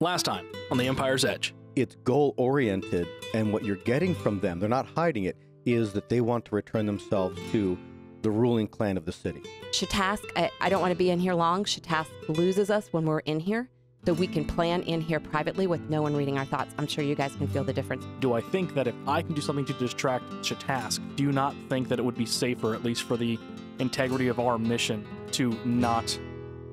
Last time on the Empire's Edge. It's goal-oriented, and what you're getting from them, they're not hiding it, is that they want to return themselves to the ruling clan of the city. Shatask, I don't want to be in here long. Shatask loses us when we're in here, so we can plan in here privately with no one reading our thoughts. I'm sure you guys can feel the difference. Do I think that if I can do something to distract Shatask, do you not think that it would be safer, at least for the integrity of our mission, to not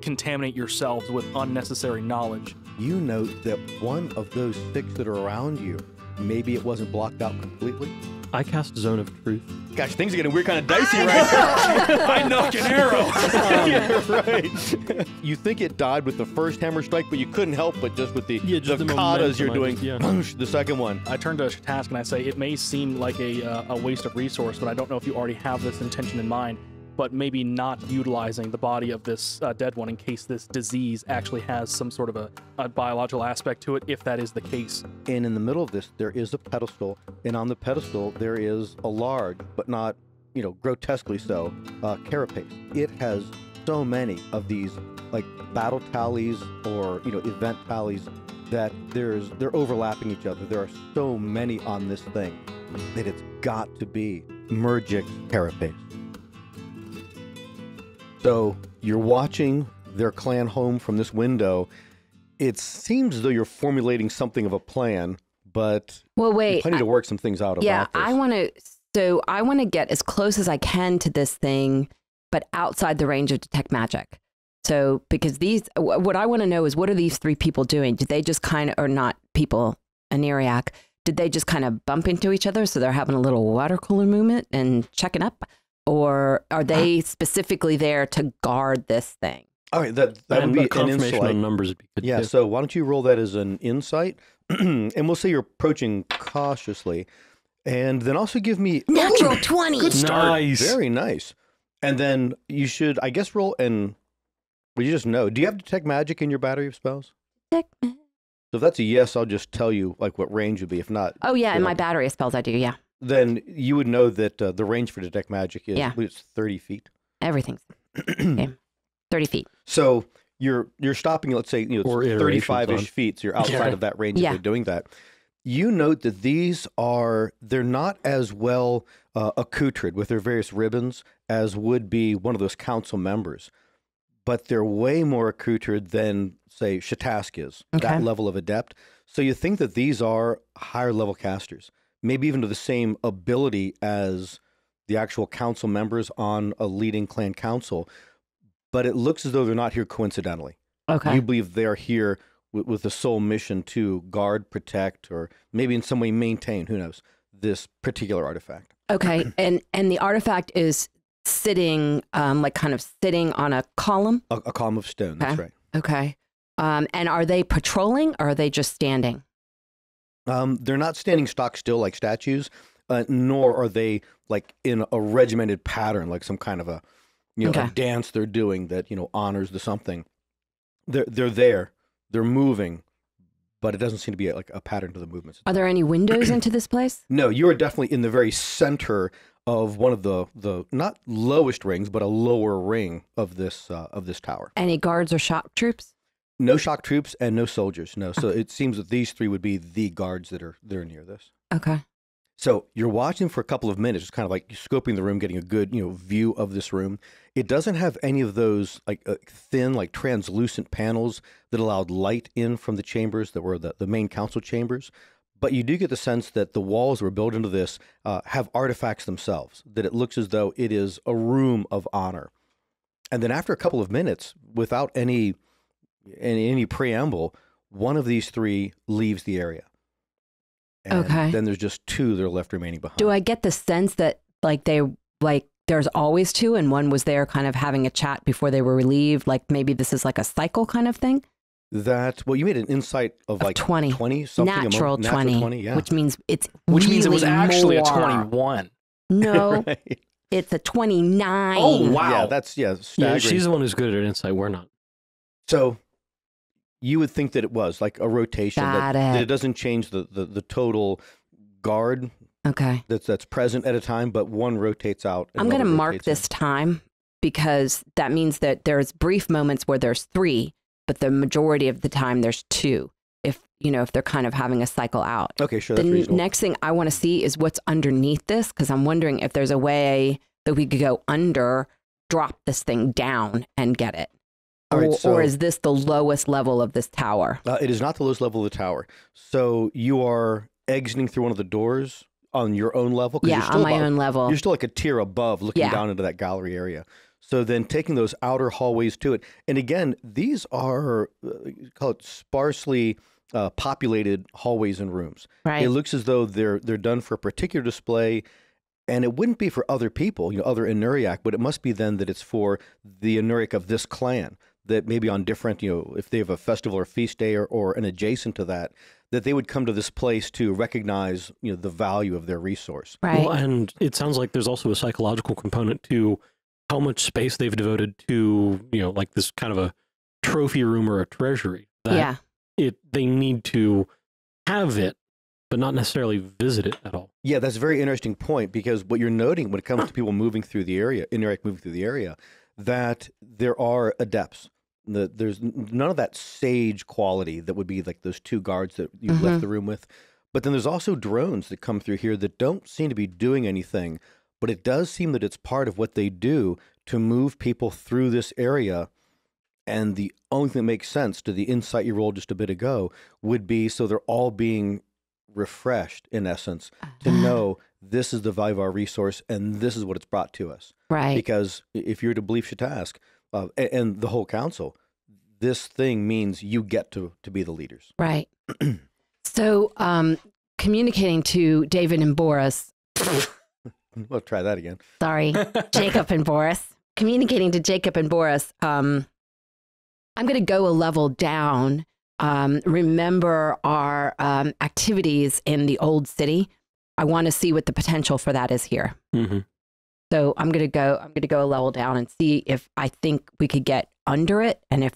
contaminate yourselves with unnecessary knowledge? You note that one of those six that are around you, maybe it wasn't blocked out completely. I cast Zone of Truth. Gosh, things are getting weird, kind of dicey right now. I knocked an arrow! Yeah, right. You think it died with the first hammer strike, but you couldn't help but just with the katas you're doing, the second one. I turn to Shatask and I say, it may seem like a waste of resource, but I don't know if you already have this intention in mind, but maybe not utilizing the body of this dead one in case this disease actually has some sort of a biological aspect to it, if that is the case. And in the middle of this, there is a pedestal, and on the pedestal, there is a large, but not, grotesquely so, carapace. It has so many of these, like, battle tallies or, event tallies that they're overlapping each other. There are so many on this thing that it's got to be Mergic carapace. So you're watching their clan home from this window. It seems as though you're formulating something of a plan, but wait, plenty to work some things out about this. I want to get as close as I can to this thing, but outside the range of detect magic. So because what I want to know is, what are these three people doing? Did they just or not people, Aniriac, did they just kind of bump into each other so they're having a little water cooler movement and checking up? Or are they specifically there to guard this thing? All right, that would be an insight. On numbers would be good. Yeah, so why don't you roll that as an insight? And we'll say you're approaching cautiously. And then also give me... Natural 20! Good start. Nice. Very nice. And then you should, I guess, roll and... Well, you just know. Do you have Detect Magic in your battery of spells? So if that's a yes, I'll just tell you what range would be. If not... Oh, yeah, in my battery of spells I do, yeah. Then you would know that the range for Detect Magic is, I believe it's 30 feet. Everything's okay. 30 feet. So you're stopping, let's say, it's 35-ish feet, so you're outside of that range if you're doing that. You note that they're not as well accoutred with their various ribbons as would be one of those council members, but they're way more accoutred than, say, Shatask is, that level of adept. So you think that these are higher level casters, maybe even to the same ability as the actual council members on a leading clan council, but it looks as though they're not here coincidentally. Okay. You believe they're here with the sole mission to guard, protect, or maybe in some way maintain, who knows, this particular artifact. Okay, and the artifact is sitting, kind of sitting on a column? A column of stone, that's right. Okay. And are they patrolling, or are they just standing? They're not standing stock still like statues, nor are they like in a regimented pattern, like some kind of a dance they're doing that honors the something. They're there, they're moving, but it doesn't seem to be like a pattern to the movements. Are there any windows into this place? No, you are definitely in the very center of one of the not lowest rings, but a lower ring of this tower. Any guards or shock troops? No shock troops and no soldiers. No, so it seems that these three would be the guards that are near this. Okay. So you're watching for a couple of minutes, just kind of like scoping the room, getting a good view of this room. It doesn't have any of those thin, translucent panels that allowed light in from the chambers that were the main council chambers. But you do get the sense that the walls that were built into this have artifacts themselves, that it looks as though it is a room of honor. And then after a couple of minutes, without any preamble, one of these three leaves the area. And then there's just two that are left remaining behind. Do I get the sense that there's always two and one was there kind of having a chat before they were relieved? Like maybe this is like a cycle kind of thing? You made an insight of 20 something. Natural 20, yeah. Which means it's Which means it was actually more. a 21. No, Right. It's a 29. Oh, wow. Yeah, that's staggering. Yeah, she's the one who's good at insight. We're not. So you would think that it was like a rotation, that it doesn't change the total guard that's present at a time, but one rotates out. I'm going to mark this time because that means that there's brief moments where there's three, but the majority of the time there's two. if if they're kind of having a cycle out. Okay, sure. The That's reasonable. next thing I want to see is what's underneath this, because I'm wondering if there's a way that we could go under, drop this thing down, and get it. All right, Or is this the lowest level of this tower? It is not the lowest level of the tower. So you are exiting through one of the doors on your own level? 'Cause Yeah, you're still on my above- own level. You're still like a tier above looking Yeah. down into that gallery area. So then taking those outer hallways to it. And again, these are, call it sparsely populated hallways and rooms. Right. It looks as though they're done for a particular display. And it wouldn't be for other people, other Enuriak, but it must be then that it's for the Enuriak of this clan. That maybe on different, if they have a festival or feast day or an adjacent to that, that they would come to this place to recognize, the value of their resource. Right. Well, and it sounds like there's also a psychological component to how much space they've devoted to, like this kind of a trophy room or a treasury. That Yeah. they need to have it, but not necessarily visit it at all. Yeah, that's a very interesting point, because what you're noting when it comes to people moving through the area, Enuriak moving through the area, that there are adepts. There's none of that sage quality that would be like those two guards that you left the room with. But then there's also drones that come through here that don't seem to be doing anything, but it does seem that it's part of what they do to move people through this area. And the only thing that makes sense to the insight you rolled just a bit ago would be so they're all being refreshed, in essence, to know this is the value of our resource and this is what it's brought to us. Right. Because if you're to believe Shatask and the whole council, this thing means you get to be the leaders. Right. So communicating to David and Boris, We'll try that again. sorry, Jacob and Boris, communicating to Jacob and Boris, I'm going to go a level down. Remember our activities in the old city. I want to see what the potential for that is here. Mm-hmm. So I'm going to go a level down and see if I think we could get under it, and if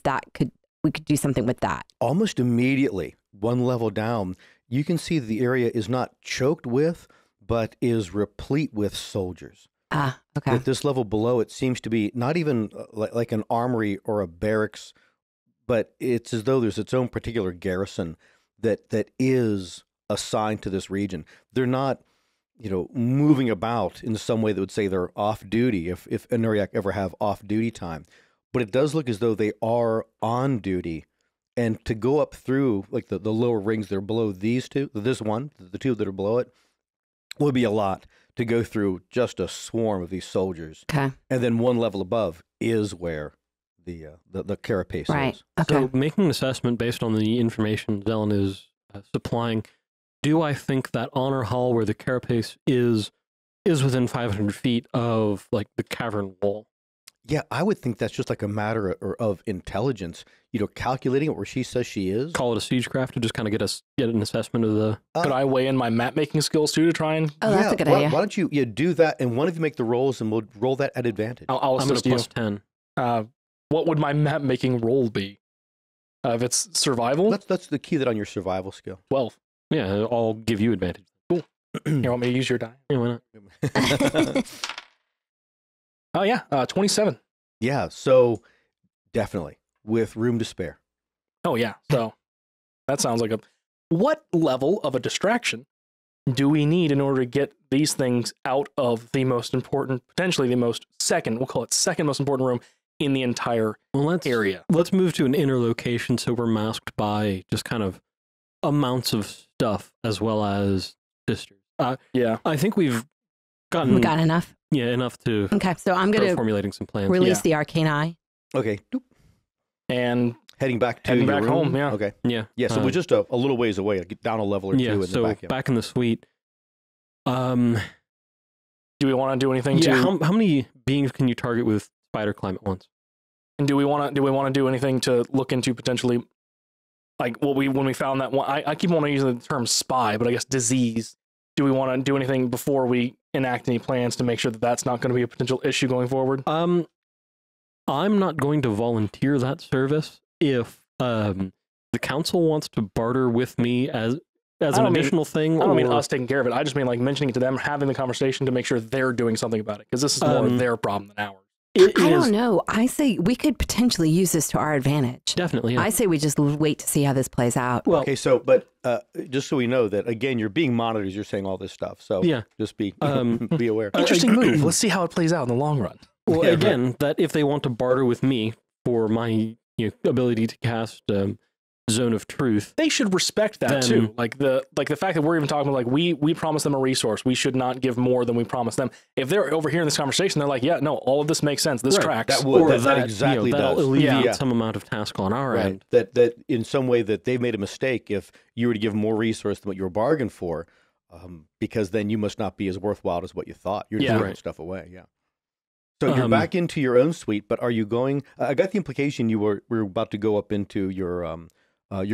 we could do something with that. Almost immediately, one level down, you can see the area is not choked with, but is replete with soldiers. Ah, okay. At this level below, it seems to be not even like an armory or a barracks, but it's as though there's its own particular garrison that is assigned to this region. They're not, moving about in some way that would say they're off duty, if Enuriak ever have off duty time. But it does look as though they are on duty. And to go up through like the lower rings that are below these two, this one, the two that are below it, would be a lot to go through just a swarm of these soldiers. Okay. And then one level above is where the carapace Right. is. Okay. So making an assessment based on the information Zelen is supplying, do I think that honor hall where the carapace is within 500 feet of like the cavern wall? Yeah, I would think that's just like a matter of intelligence, calculating it where she says she is. Call it a siegecraft to just kind of get an assessment of the... Could I weigh in my map making skills too to try and? Oh, that's a good idea. Why don't you do that, and one of you make the rolls, and we'll roll that at advantage. I'll I'm at a assist you. plus 10. What would my map making roll be? If it's survival, That's the key that on your survival skill. 12. Yeah, I'll give you advantage. You want me to use your die? Yeah, why not? Oh yeah, 27. Yeah, so definitely with room to spare. Oh yeah, so that sounds like a. What level of a distraction do we need in order to get these things out of the most important, potentially the most second, we'll call it second most important room in the entire area? Let's move to an inner location so we're masked by just kind of amounts of stuff as well as sisters. Yeah. I think we've gotten We got enough. enough to Okay. So I'm start going to formulating some plans. release the arcane eye. Okay, doop. And Heading back to Heading your back room? home, yeah. Okay. Yeah. Yeah, so we're just a little ways away, like down a level or two. Yeah, And so then back in. back in the suite. do we want to do anything Yeah, to? how many beings can you target with spider climb at once? And do we want to do anything to look into potentially, like when we found that one? I keep wanting to use the term spy, but I guess disease. Do we want to do anything before we enact any plans to make sure that that's not going to be a potential issue going forward? I'm not going to volunteer that service if the council wants to barter with me as an additional thing. I don't mean us taking care of it. I just mean like mentioning it to them, having the conversation to make sure they're doing something about it, because this is more their problem than ours. I don't know. I say we could potentially use this to our advantage. Definitely. Yeah. I say we just wait to see how this plays out. Well, Okay, so but just so we know that again, you're being monitored as you're saying all this stuff. So yeah. just be be aware. Interesting move. Let's see how it plays out in the long run. Well, again, that if they want to barter with me for my ability to cast Zone of Truth, They should respect that too. Like the fact that we're even talking about, like, we promised them a resource. We should not give more than we promised them. If they're overhearing this conversation, they're like, yeah, no, all of this makes sense. This tracks. That would or that exactly that'll does. alleviate some amount of task on our end. That in some way that they've made a mistake if you were to give more resource than what you were bargained for, because then you must not be as worthwhile as what you thought. You're just throwing stuff away. Yeah. So you're back into your own suite, but are you going? I got the implication you were about to go up into your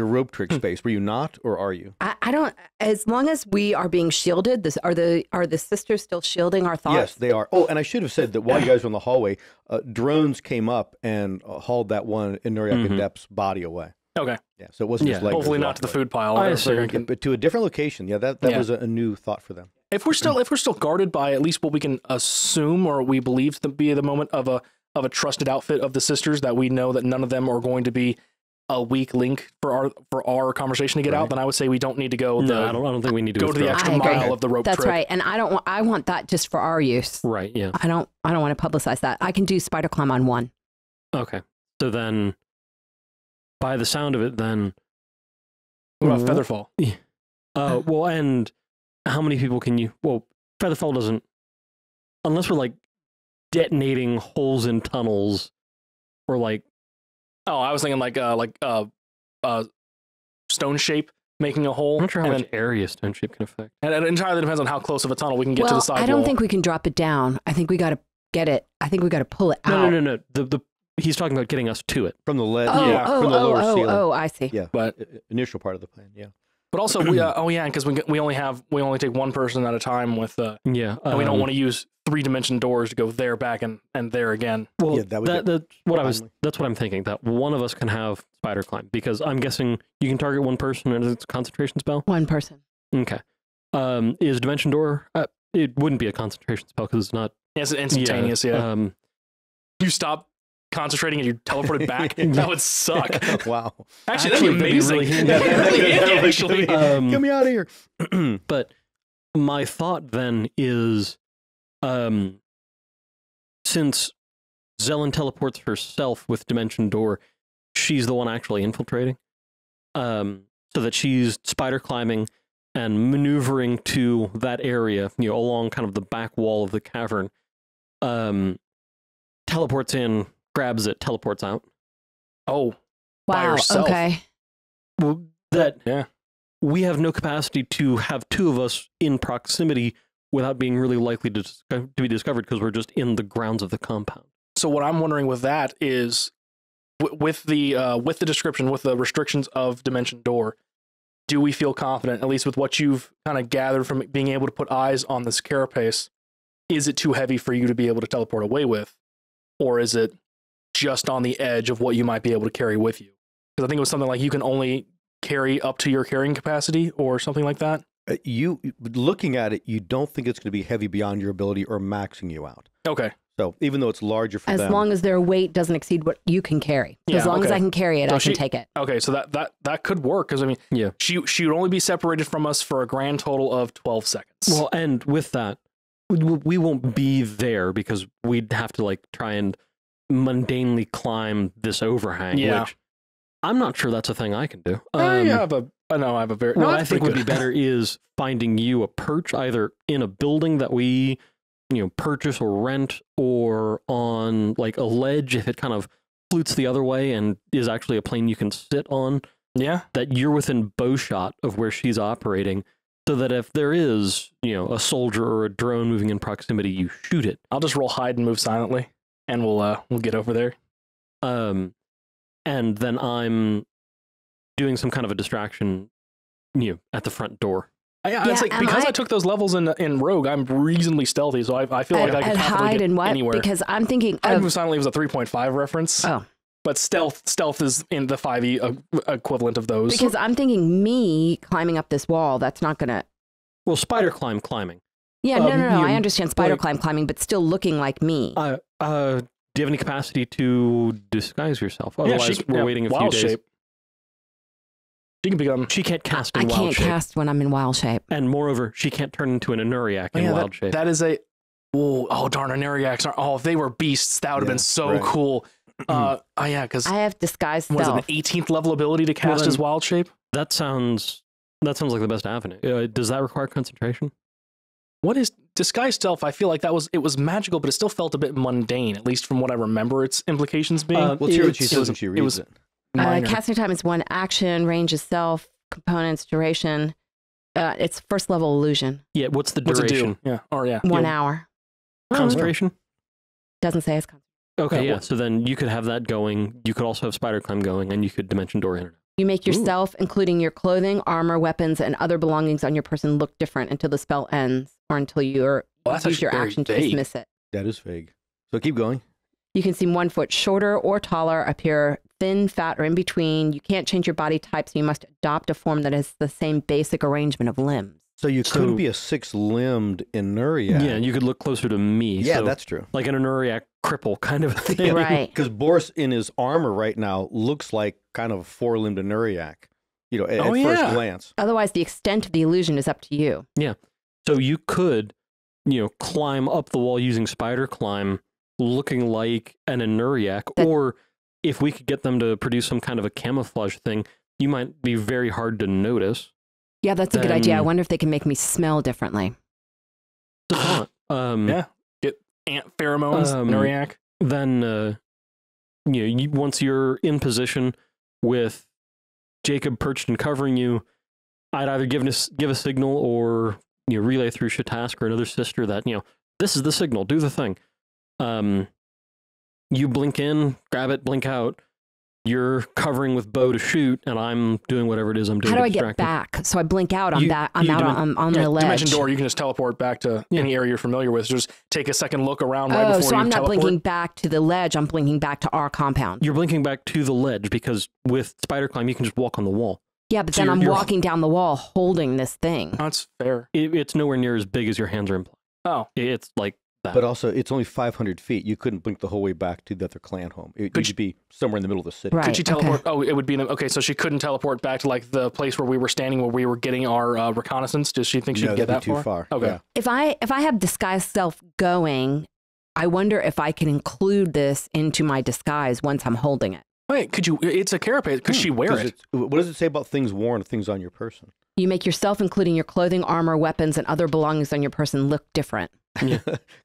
rope trick space. Were you not, or are you? I don't. As long as we are being shielded, are the sisters still shielding our thoughts? Yes, they are. Oh, and I should have said that while you guys were in the hallway, drones came up and hauled that one Inuriak Adept's body away. Okay. Yeah, so it wasn't just like hopefully not to the food pile. but to a different location. Yeah, that was a new thought for them. If we're still guarded by at least what we can assume or we believe to be the moment of a trusted outfit of the sisters, that we know that none of them are going to be a weak link for our conversation to get out, then I would say we don't need to go. I don't think we need to go to the extra mile of the rope. That's trip. right, and I want that just for our use. Right. Yeah. I don't want to publicize that. I can do spider climb on one. Okay. So then, by the sound of it, then what about Featherfall? Well, and how many people can you? Well, Featherfall doesn't, unless we're like detonating holes in tunnels, or like. Oh, I was thinking like stone shape making a hole. I'm not sure how much area stone shape can affect. And it entirely depends on how close of a tunnel we can get to the side. I don't think we can drop it down. I think we got to get it. I think we got to pull it out. No. He's talking about getting us to it from the lead. From the lower ceiling. Oh, I see. Yeah, but initial part of the plan. Yeah. But also, because we only take one person at a time with and we don't want to use 3-dimension doors to go there, back, and there again. Well, that's what I'm thinking. That one of us can have spider climb, because I'm guessing you can target one person and it's a concentration spell. One person. Okay. Is dimension door? It wouldn't be a concentration spell because it's not. It's instantaneous. Yeah. You stop concentrating and you teleport it back. That would suck. Wow. Actually, that'd be amazing. Actually. Get me out of here. But my thought then is, since Zelen teleports herself with Dimension Door, she's the one actually infiltrating. So that she's spider climbing and maneuvering to that area, along kind of the back wall of the cavern. Teleports in, grabs it, teleports out. Oh, wow. By herself. Okay. Well, we have no capacity to have two of us in proximity without being really likely to be discovered, because we're just in the grounds of the compound. So what I'm wondering with that is, with the description, with the restrictions of Dimension Door, do we feel confident, at least with what you've kind of gathered from being able to put eyes on this carapace? Is it too heavy for you to be able to teleport away with? Or is it just on the edge of what you might be able to carry with you? Because I think it was something like you can only carry up to your carrying capacity or something like that. You looking at it, you don't think it's going to be heavy beyond your ability or maxing you out. Okay. So even though it's larger for them. As long as their weight doesn't exceed what you can carry. As long as I can carry it, I can take it. Okay, so that could work, because I mean, she would only be separated from us for a grand total of 12 seconds. Well, and with that, we won't be there because we'd have to try and mundanely climb this overhang, which I'm not sure that's a thing I can do. I have a very... What I think would be better is finding you a perch, either in a building that we, purchase or rent, or on a ledge if it kind of flutes the other way and is actually a plane you can sit on. Yeah. That you're within bow shot of where she's operating, so that if there is, a soldier or a drone moving in proximity, you shoot it. I'll just roll hide and move silently, and we'll get over there. And then I'm doing some kind of a distraction, at the front door. It's because I took those levels in Rogue, I'm reasonably stealthy, so I feel like I can hide and what? Anywhere. Because I'm thinking Hide and move silently was a 3.5 reference. Oh. But stealth is in the 5e equivalent of those. Because I'm thinking me climbing up this wall, that's not going to... Well, spider climbing. Yeah, no. I understand spider climbing, but still looking like me. Do Do you have any capacity to disguise yourself? Otherwise, we're waiting a few wild days. Shape. She can become. She can't cast I in wild can't shape. cast when I'm in wild shape. And moreover, she can't turn into an Anuriak in wild shape. That is a. Oh darn! Anuriaks are. Oh, if they were beasts, that would have been so cool. Yeah, because I have disguise was it an stealth. 18th level ability to cast as wild shape? That sounds like the best avenue. Does that require concentration? What is disguise stealth? I feel like it was magical, but it still felt a bit mundane, at least from what I remember its implications being. Let's hear what she says when she reads it. Casting time is 1 action, range is self, components, duration. It's first level illusion. Yeah, what's the What's it duration? do? Yeah, or yeah, 1 hour. Concentration? Doesn't say it's concentration. Okay, yeah. So then you could have that going. You could also have spider climb going, and you could dimension door internet. You make yourself, including your clothing, armor, weapons, and other belongings on your person, look different until the spell ends or until you use your action to dismiss it. That is vague. So keep going. You can seem 1 foot shorter or taller, appear thin, fat, or in between. You can't change your body type, so you must adopt a form that has the same basic arrangement of limbs. So you could be a 6-limbed Anuriak. Yeah, and you could look closer to me. Yeah, so that's true. like an Anuriak cripple kind of thing. Right. Because Boris in his armor right now looks like kind of a 4-limbed Anuriak, at first glance. Otherwise, the extent of the illusion is up to you. Yeah. So you could, climb up the wall using spider climb, looking like an Anuriak, or if we could get them to produce some kind of a camouflage thing, you might be very hard to notice. Yeah, that's a good idea. I wonder if they can make me smell differently. Yeah, get ant pheromones, Anuriak. Then, once you're in position with Jacob perched and covering you, I'd either give a signal or relay through Shatask or another sister that this is the signal, do the thing. You blink in, grab it, blink out. You're covering with bow to shoot, and I'm doing whatever it is I'm doing. How do I get back? So I blink out. I'm out on the ledge. Dimension door. You can just teleport back to any area you're familiar with. Just take a second look around right before you teleport. So I'm not blinking back to the ledge. I'm blinking back to our compound. You're blinking back to the ledge because with spider climb you can just walk on the wall. Yeah, but then I'm walking down the wall holding this thing. That's fair. It's nowhere near as big as your hands are implying. Oh, it's like that. But also, it's only 500 feet. You couldn't blink the whole way back to the other clan home. It could be somewhere in the middle of the city. Right. Could she teleport? Okay. Oh, it would be so she couldn't teleport back to like the place where we were standing, where we were getting our reconnaissance. Does she think she could get that too far? Okay. Yeah. If I have disguise self going, I wonder if I can include this into my disguise once I'm holding it. Wait, could you? It's a carapace. Could she wear it? What does it say about things worn, things on your person? You make yourself, including your clothing, armor, weapons, and other belongings on your person, look different. Yeah.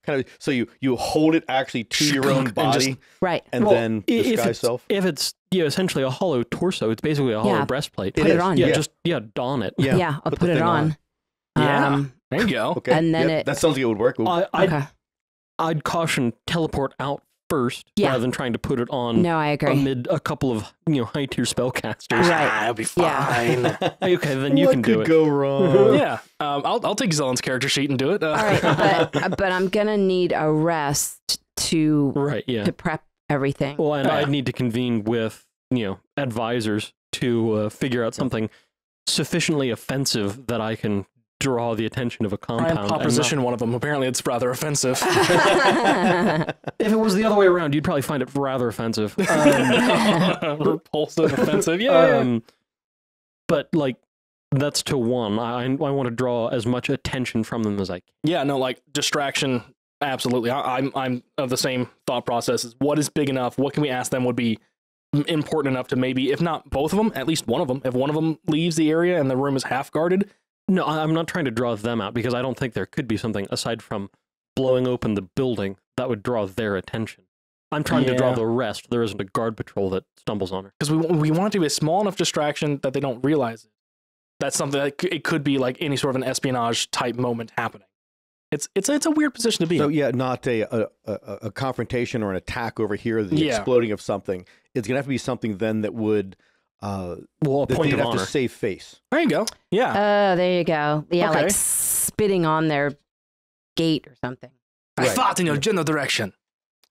Kind of. So you hold it actually to your own body, right? And then disguise self. If it's essentially a hollow torso, it's basically a hollow breastplate. Put it on. Yeah, just don it. Yeah, I'll put it on. Yeah. There you go. Okay. And then that sounds like it would work. I'd caution teleport out first rather than trying to put it on. No, I agree. Amid a couple of high tier spellcasters. Right. It'll be fine. Okay, then you can do it. What could go wrong? Yeah. I'll take Zellen's character sheet and do it. All right, but I'm gonna need a rest to prep everything. Well, and I'd need to convene with advisors to figure out something sufficiently offensive that I can draw the attention of a compound. I proposition one of them. Apparently, it's rather offensive. If it was the other way around, you'd probably find it rather offensive. Repulsive, offensive. Yeah. But that's to one. I want to draw as much attention from them as I can. Yeah. No, distraction. Absolutely. I'm of the same thought process. Is what is big enough? What can we ask them would be important enough to maybe, if not both of them, at least one of them. If one of them leaves the area and the room is half guarded. No, I'm not trying to draw them out because I don't think there could be something aside from blowing open the building that would draw their attention. I'm trying to draw the rest. There isn't a guard patrol that stumbles on her. Because we want it to be a small enough distraction that they don't realize it. That's something that it could be like any sort of an espionage type moment happening. It's a weird position to be in. So yeah, not a confrontation or an attack over here, the exploding of something. It's going to have to be something then that would... a point of honor. To save face. There you go. Yeah. There you go. Yeah, Okay. like spitting on their gate or something. I fought in your general direction.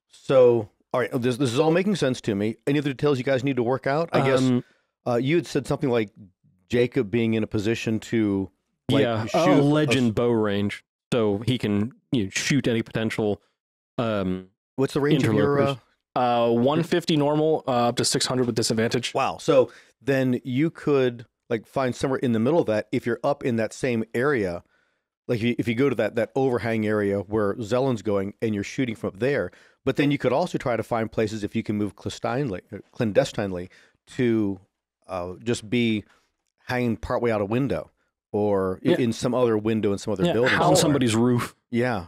So, all right, this is all making sense to me. Any other details you guys need to work out? I guess you had said something like Jacob being in a position to shoot a legend bow range, so he can shoot any potential. What's the range of your 150 normal, up to 600 with disadvantage. Wow. So then you could like find somewhere in the middle of that if you're up in that same area. Like if you go to that overhang area where Zellen's going and you're shooting from up there, but then you could also try to find places if you can move clandestinely to just be hanging partway out a window or in some other window in some other building. On somebody's roof. Yeah.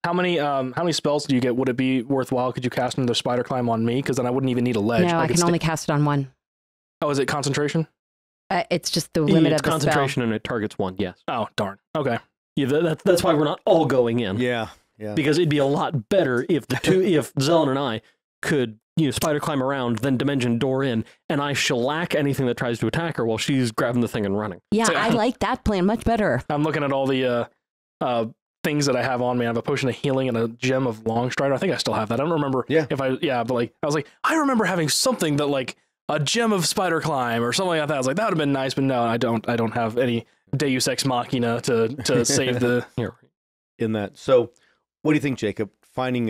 How many spells do you get? Would it be worthwhile? Could you cast another spider climb on me? Because then I wouldn't even need a ledge. No, I can only cast it on one. Oh, is it concentration? It's just the limit of the concentration spell. and it targets one, yes. Oh, darn. Okay. Yeah, that's why we're not all going in. Yeah. Because it'd be a lot better if if Zelen and I could, spider climb around, then dimension door in, and I shellac anything that tries to attack her while she's grabbing the thing and running. Yeah, so, I like that plan much better. I'm looking at all the things that I have on me. I have a potion of healing and a gem of long strider. I think I still have that. I don't remember but I was like, I remember having something that like a gem of spider climb or something like that. I was like, that would have been nice, but no, I don't have any Deus Ex Machina to save the in that. So what do you think, Jacob? Finding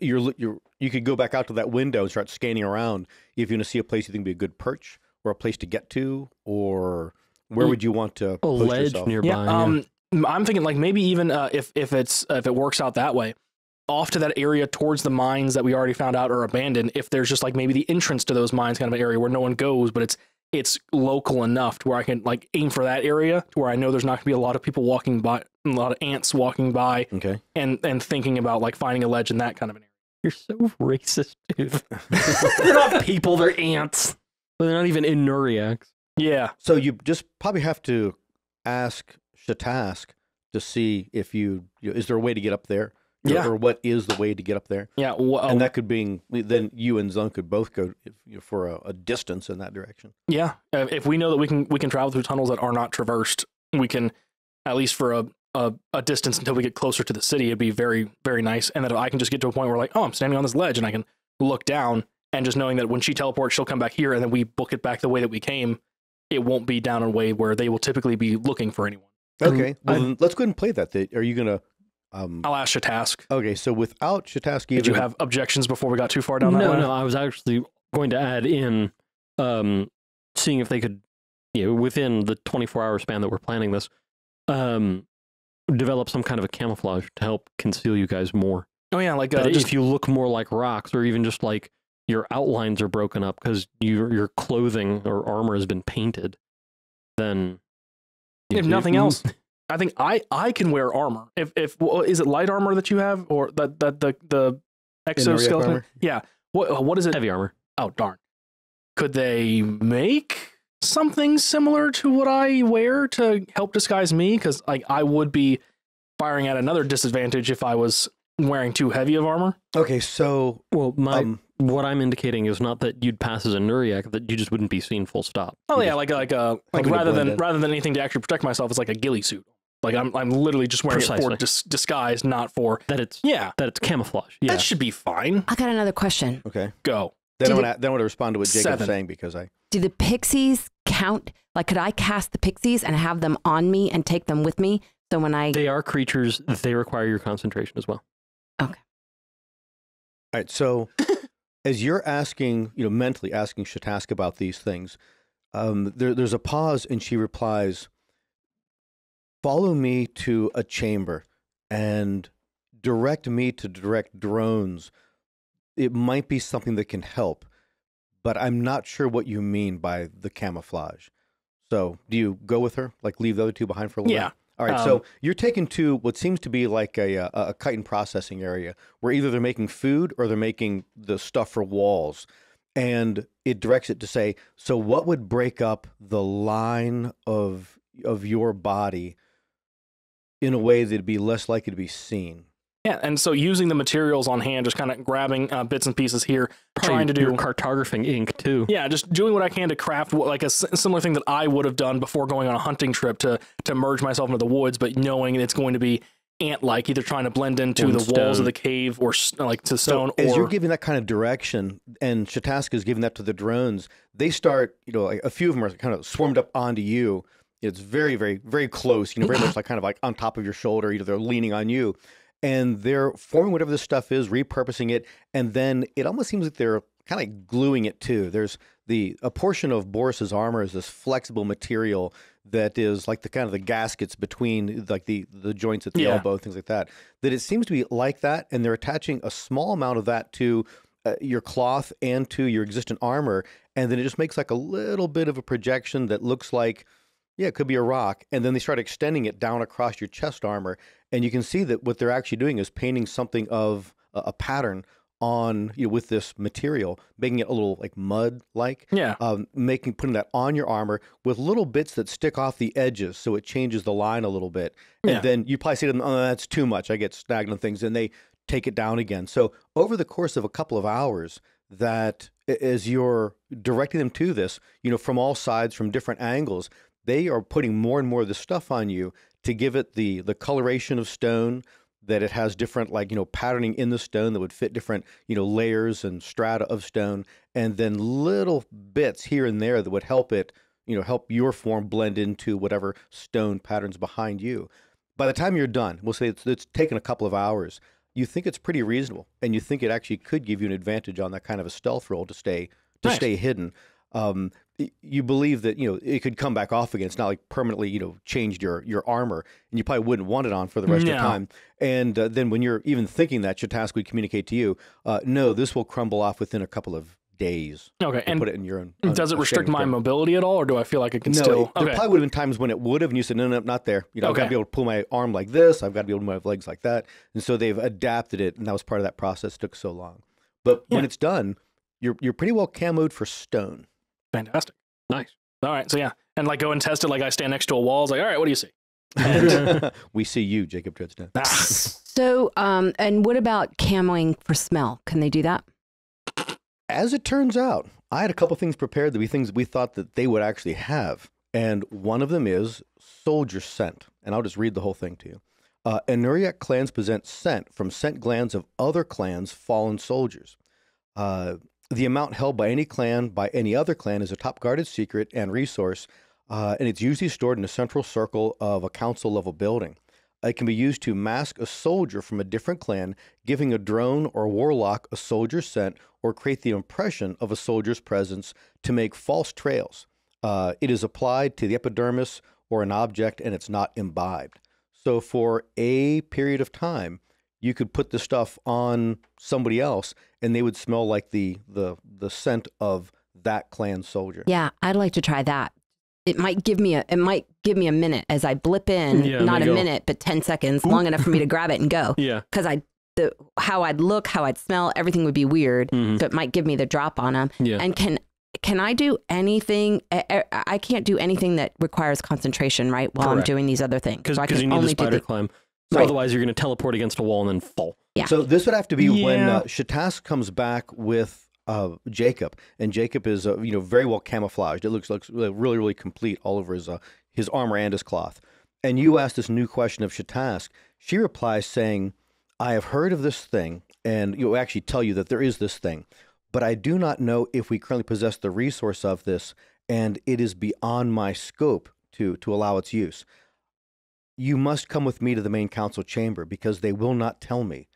you could go back out to that window and start scanning around if you want to see a place you think would be a good perch or a place to get to, or where would you want to a ledge yourself? nearby? I'm thinking like maybe even if it works out that way, off to that area towards the mines that we already found out are abandoned. If there's just like maybe the entrance to those mines kind of an area where no one goes, but it's local enough to where I can like aim for that area to where I know there's not going to be a lot of people walking by, a lot of ants walking by, and thinking about like finding a ledge in that kind of an area. You're so racist, dude. They're not people, they're ants. They're not even in Nuriaks. Yeah. So you just probably have to ask Shatask to see if is there a way to get up there? Or what is the way to get up there? Yeah. And that could be, then you and Zun could both go for a distance in that direction. Yeah. If we know that we can travel through tunnels that are not traversed, we can, at least for a distance until we get closer to the city, it'd be very, very nice. And that I can just get to a point where like, oh, I'm standing on this ledge and I can look down, and just knowing that when she teleports, she'll come back here and then we book it back the way that we came, it won't be down a way where they will typically be looking for anyone. Okay. Well, then let's go ahead and play that. Are you going to... I'll ask Shatask. Okay, so without Shatask, did you have objections before we got too far down that way? No, I was actually going to add in seeing if they could, within the 24-hour span that we're planning this, develop some kind of a camouflage to help conceal you guys more. Oh yeah, like if you look more like rocks, or even just like your outlines are broken up because your clothing or armor has been painted, then if nothing else. I think I can wear armor. If is it light armor that you have, or the exoskeleton? Yeah. What is it? Heavy armor. Oh darn. Could they make something similar to what I wear to help disguise me? Because like I would be firing at another disadvantage if I was wearing too heavy of armor. Okay, so what I'm indicating is not that you'd pass as a Nuriak, that you just wouldn't be seen full stop. Oh yeah, like rather than anything to actually protect myself, it's like a ghillie suit. Like I'm literally just wearing it for disguise, not for that. It's camouflage. Yeah, that should be fine. I got another question. Okay, go. Then I want to respond to what Jacob's saying because do the pixies count? Like, could I cast the pixies and have them on me and take them with me? So when they are creatures, they require your concentration as well. Okay. All right. So as you're asking, mentally asking Shatask about these things, there's a pause, and she replies, "Follow me to a chamber and direct me to direct drones. It might be something that can help, but I'm not sure what you mean by the camouflage." So do you go with her? Like leave the other two behind for a little bit? All right, so you're taken to what seems to be like a chitin processing area where either they're making food or they're making the stuff for walls. And it directs it to say, so what would break up the line of your body in a way that'd be less likely to be seen? Yeah, and so using the materials on hand, just kind of grabbing bits and pieces here, trying to do cartographing ink too. Yeah, just doing what I can to craft like a similar thing that I would have done before going on a hunting trip to merge myself into the woods, but knowing it's going to be ant-like, either trying to blend into the walls of the cave or like to stone. So as you're giving that kind of direction, and Shatask is giving that to the drones, they start, like a few of them are kind of swarmed up onto you. It's very, very, very close. Very much like kind of like on top of your shoulder. Either they're leaning on you. and they're forming whatever this stuff is, repurposing it, and then it almost seems like they're kind of gluing it too. There's a portion of Boris's armor is this flexible material that is like the kind of the gaskets between like the joints at the elbow, things like that. That it seems to be like that, and they're attaching a small amount of that to your cloth and to your existing armor, and then it just makes like a little bit of a projection that looks like, yeah, it could be a rock, and then they start extending it down across your chest armor, and you can see that what they're actually doing is painting something of a pattern on, with this material, making it a little like mud like, putting that on your armor with little bits that stick off the edges, so it changes the line a little bit, and then you probably say to them, oh, that's too much, I get snagged on things, and they take it down again. So over the course of a couple of hours, that as you're directing them to this, from all sides, from different angles, they are putting more and more of this stuff on you to give it the coloration of stone, that it has different, like, patterning in the stone that would fit different, layers and strata of stone, and then little bits here and there that would help it, help your form blend into whatever stone patterns behind you. By the time you're done, we'll say it's taken a couple of hours, you think it's pretty reasonable, and you think it actually could give you an advantage on that kind of a stealth roll to stay hidden. You believe that it could come back off again. It's not like permanently changed your armor, and you probably wouldn't want it on for the rest of the time. And then when you're even thinking that, Shatask would communicate to you, no, this will crumble off within a couple of days. Okay, and put it in your own. Does it restrict my mobility at all, or do I feel like it can still? There probably would have been times when it would have, and you said, no, not there. I've got to be able to pull my arm like this. I've got to be able to move my legs like that. And so they've adapted it, and that was part of that process. It took so long, but when it's done, you're pretty well camoed for stone. Fantastic, nice. All right, so and like go and test it. Like I stand next to a wall. It's like, all right, what do you see? We see you, Jacob Dreadsnap. So, and what about camoing for smell? Can they do that? As it turns out, I had a couple things prepared that things we thought that they would actually have. And one of them is soldier scent. And I'll just read the whole thing to you. Enuriac clans present scent from scent glands of other clans' fallen soldiers. The amount held by any clan by any other clan is a top guarded secret and resource, and it's usually stored in a central circle of a council level building. It can be used to mask a soldier from a different clan, giving a drone or warlock a soldier's scent, or create the impression of a soldier's presence to make false trails. It is applied to the epidermis or an object, and it's not imbibed. So for a period of time, you could put the stuff on somebody else, and they would smell like the scent of that clan soldier. Yeah, I'd like to try that. It might give me a minute as I blip in, not a minute, but 10 seconds, long enough for me to grab it and go. Yeah. Because how I'd look, how I'd smell, everything would be weird. So it might give me the drop on them. Yeah. And can I do anything? I can't do anything that requires concentration, right? While I'm doing these other things. Because you need the spider climb. So otherwise, you're going to teleport against a wall and then fall. Yeah. So this would have to be when Shatask comes back with Jacob, and Jacob is very well camouflaged. It looks really, really complete all over his armor and his cloth. And you ask this new question of Shatask. She replies saying, "I have heard of this thing, and you'll actually tell you that there is this thing, but I do not know if we currently possess the resource of this, and it is beyond my scope to allow its use. You must come with me to the main council chamber because they will not tell me,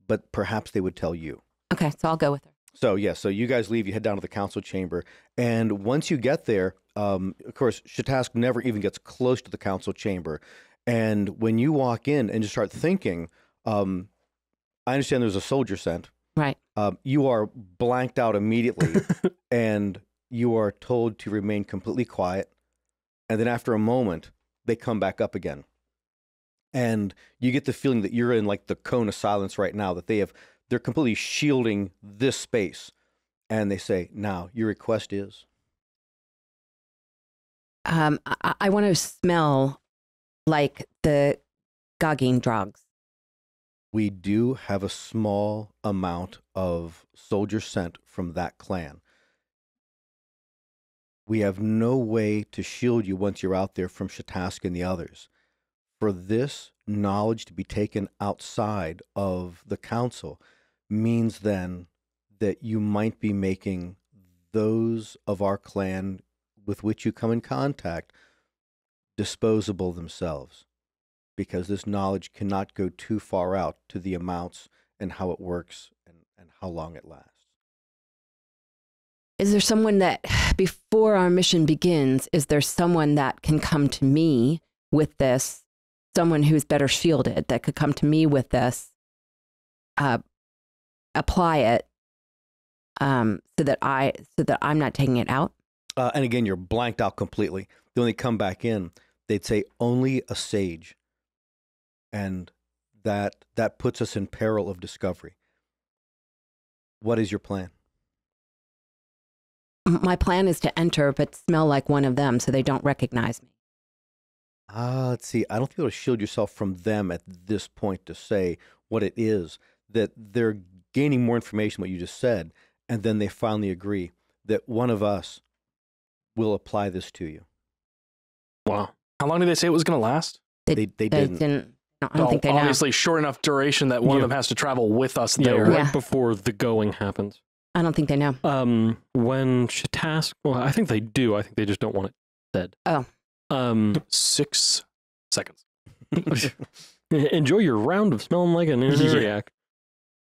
but perhaps they would tell you." Okay, so I'll go with her. So so you guys leave, you head down to the council chamber, and once you get there, of course, Shatask never even gets close to the council chamber. And when you walk in and just start thinking, I understand there's a soldier scent. Right. You are blanked out immediately, and you are told to remain completely quiet. And then after a moment, they come back up again. And you get the feeling that you're in like the cone of silence right now, that they're completely shielding this space. And they say, "Now, your request is?" I want to smell like the gagging drugs. We do have a small amount of soldier scent from that clan. We have no way to shield you once you're out there from Shatask and the others. For this knowledge to be taken outside of the council means then that you might be making those of our clan with which you come in contact disposable themselves. because this knowledge cannot go too far out to the amounts and how it works and how long it lasts. Is there someone that, before our mission begins, is there someone that can come to me with this, someone who's better shielded that could come to me with this, apply it, so that I'm not taking it out? And again, you're blanked out completely. Then when they come back in, they'd say only a sage, and that puts us in peril of discovery. What is your plan? My plan is to enter, but smell like one of them so they don't recognize me. Let's see. I don't think you'll be able to shield yourself from them at this point to say what it is. That they're gaining more information, what you just said, and then they finally agree that one of us will apply this to you. Wow. How long did they say it was going to last? They didn't. I don't think they know. Obviously, short enough duration that one of them has to travel with us there. Right before the going happens. I don't think they know. When Shatask, well, I think they do. I think they just don't want it said. Oh. 6 seconds. Enjoy your round of smelling like an amnesiac.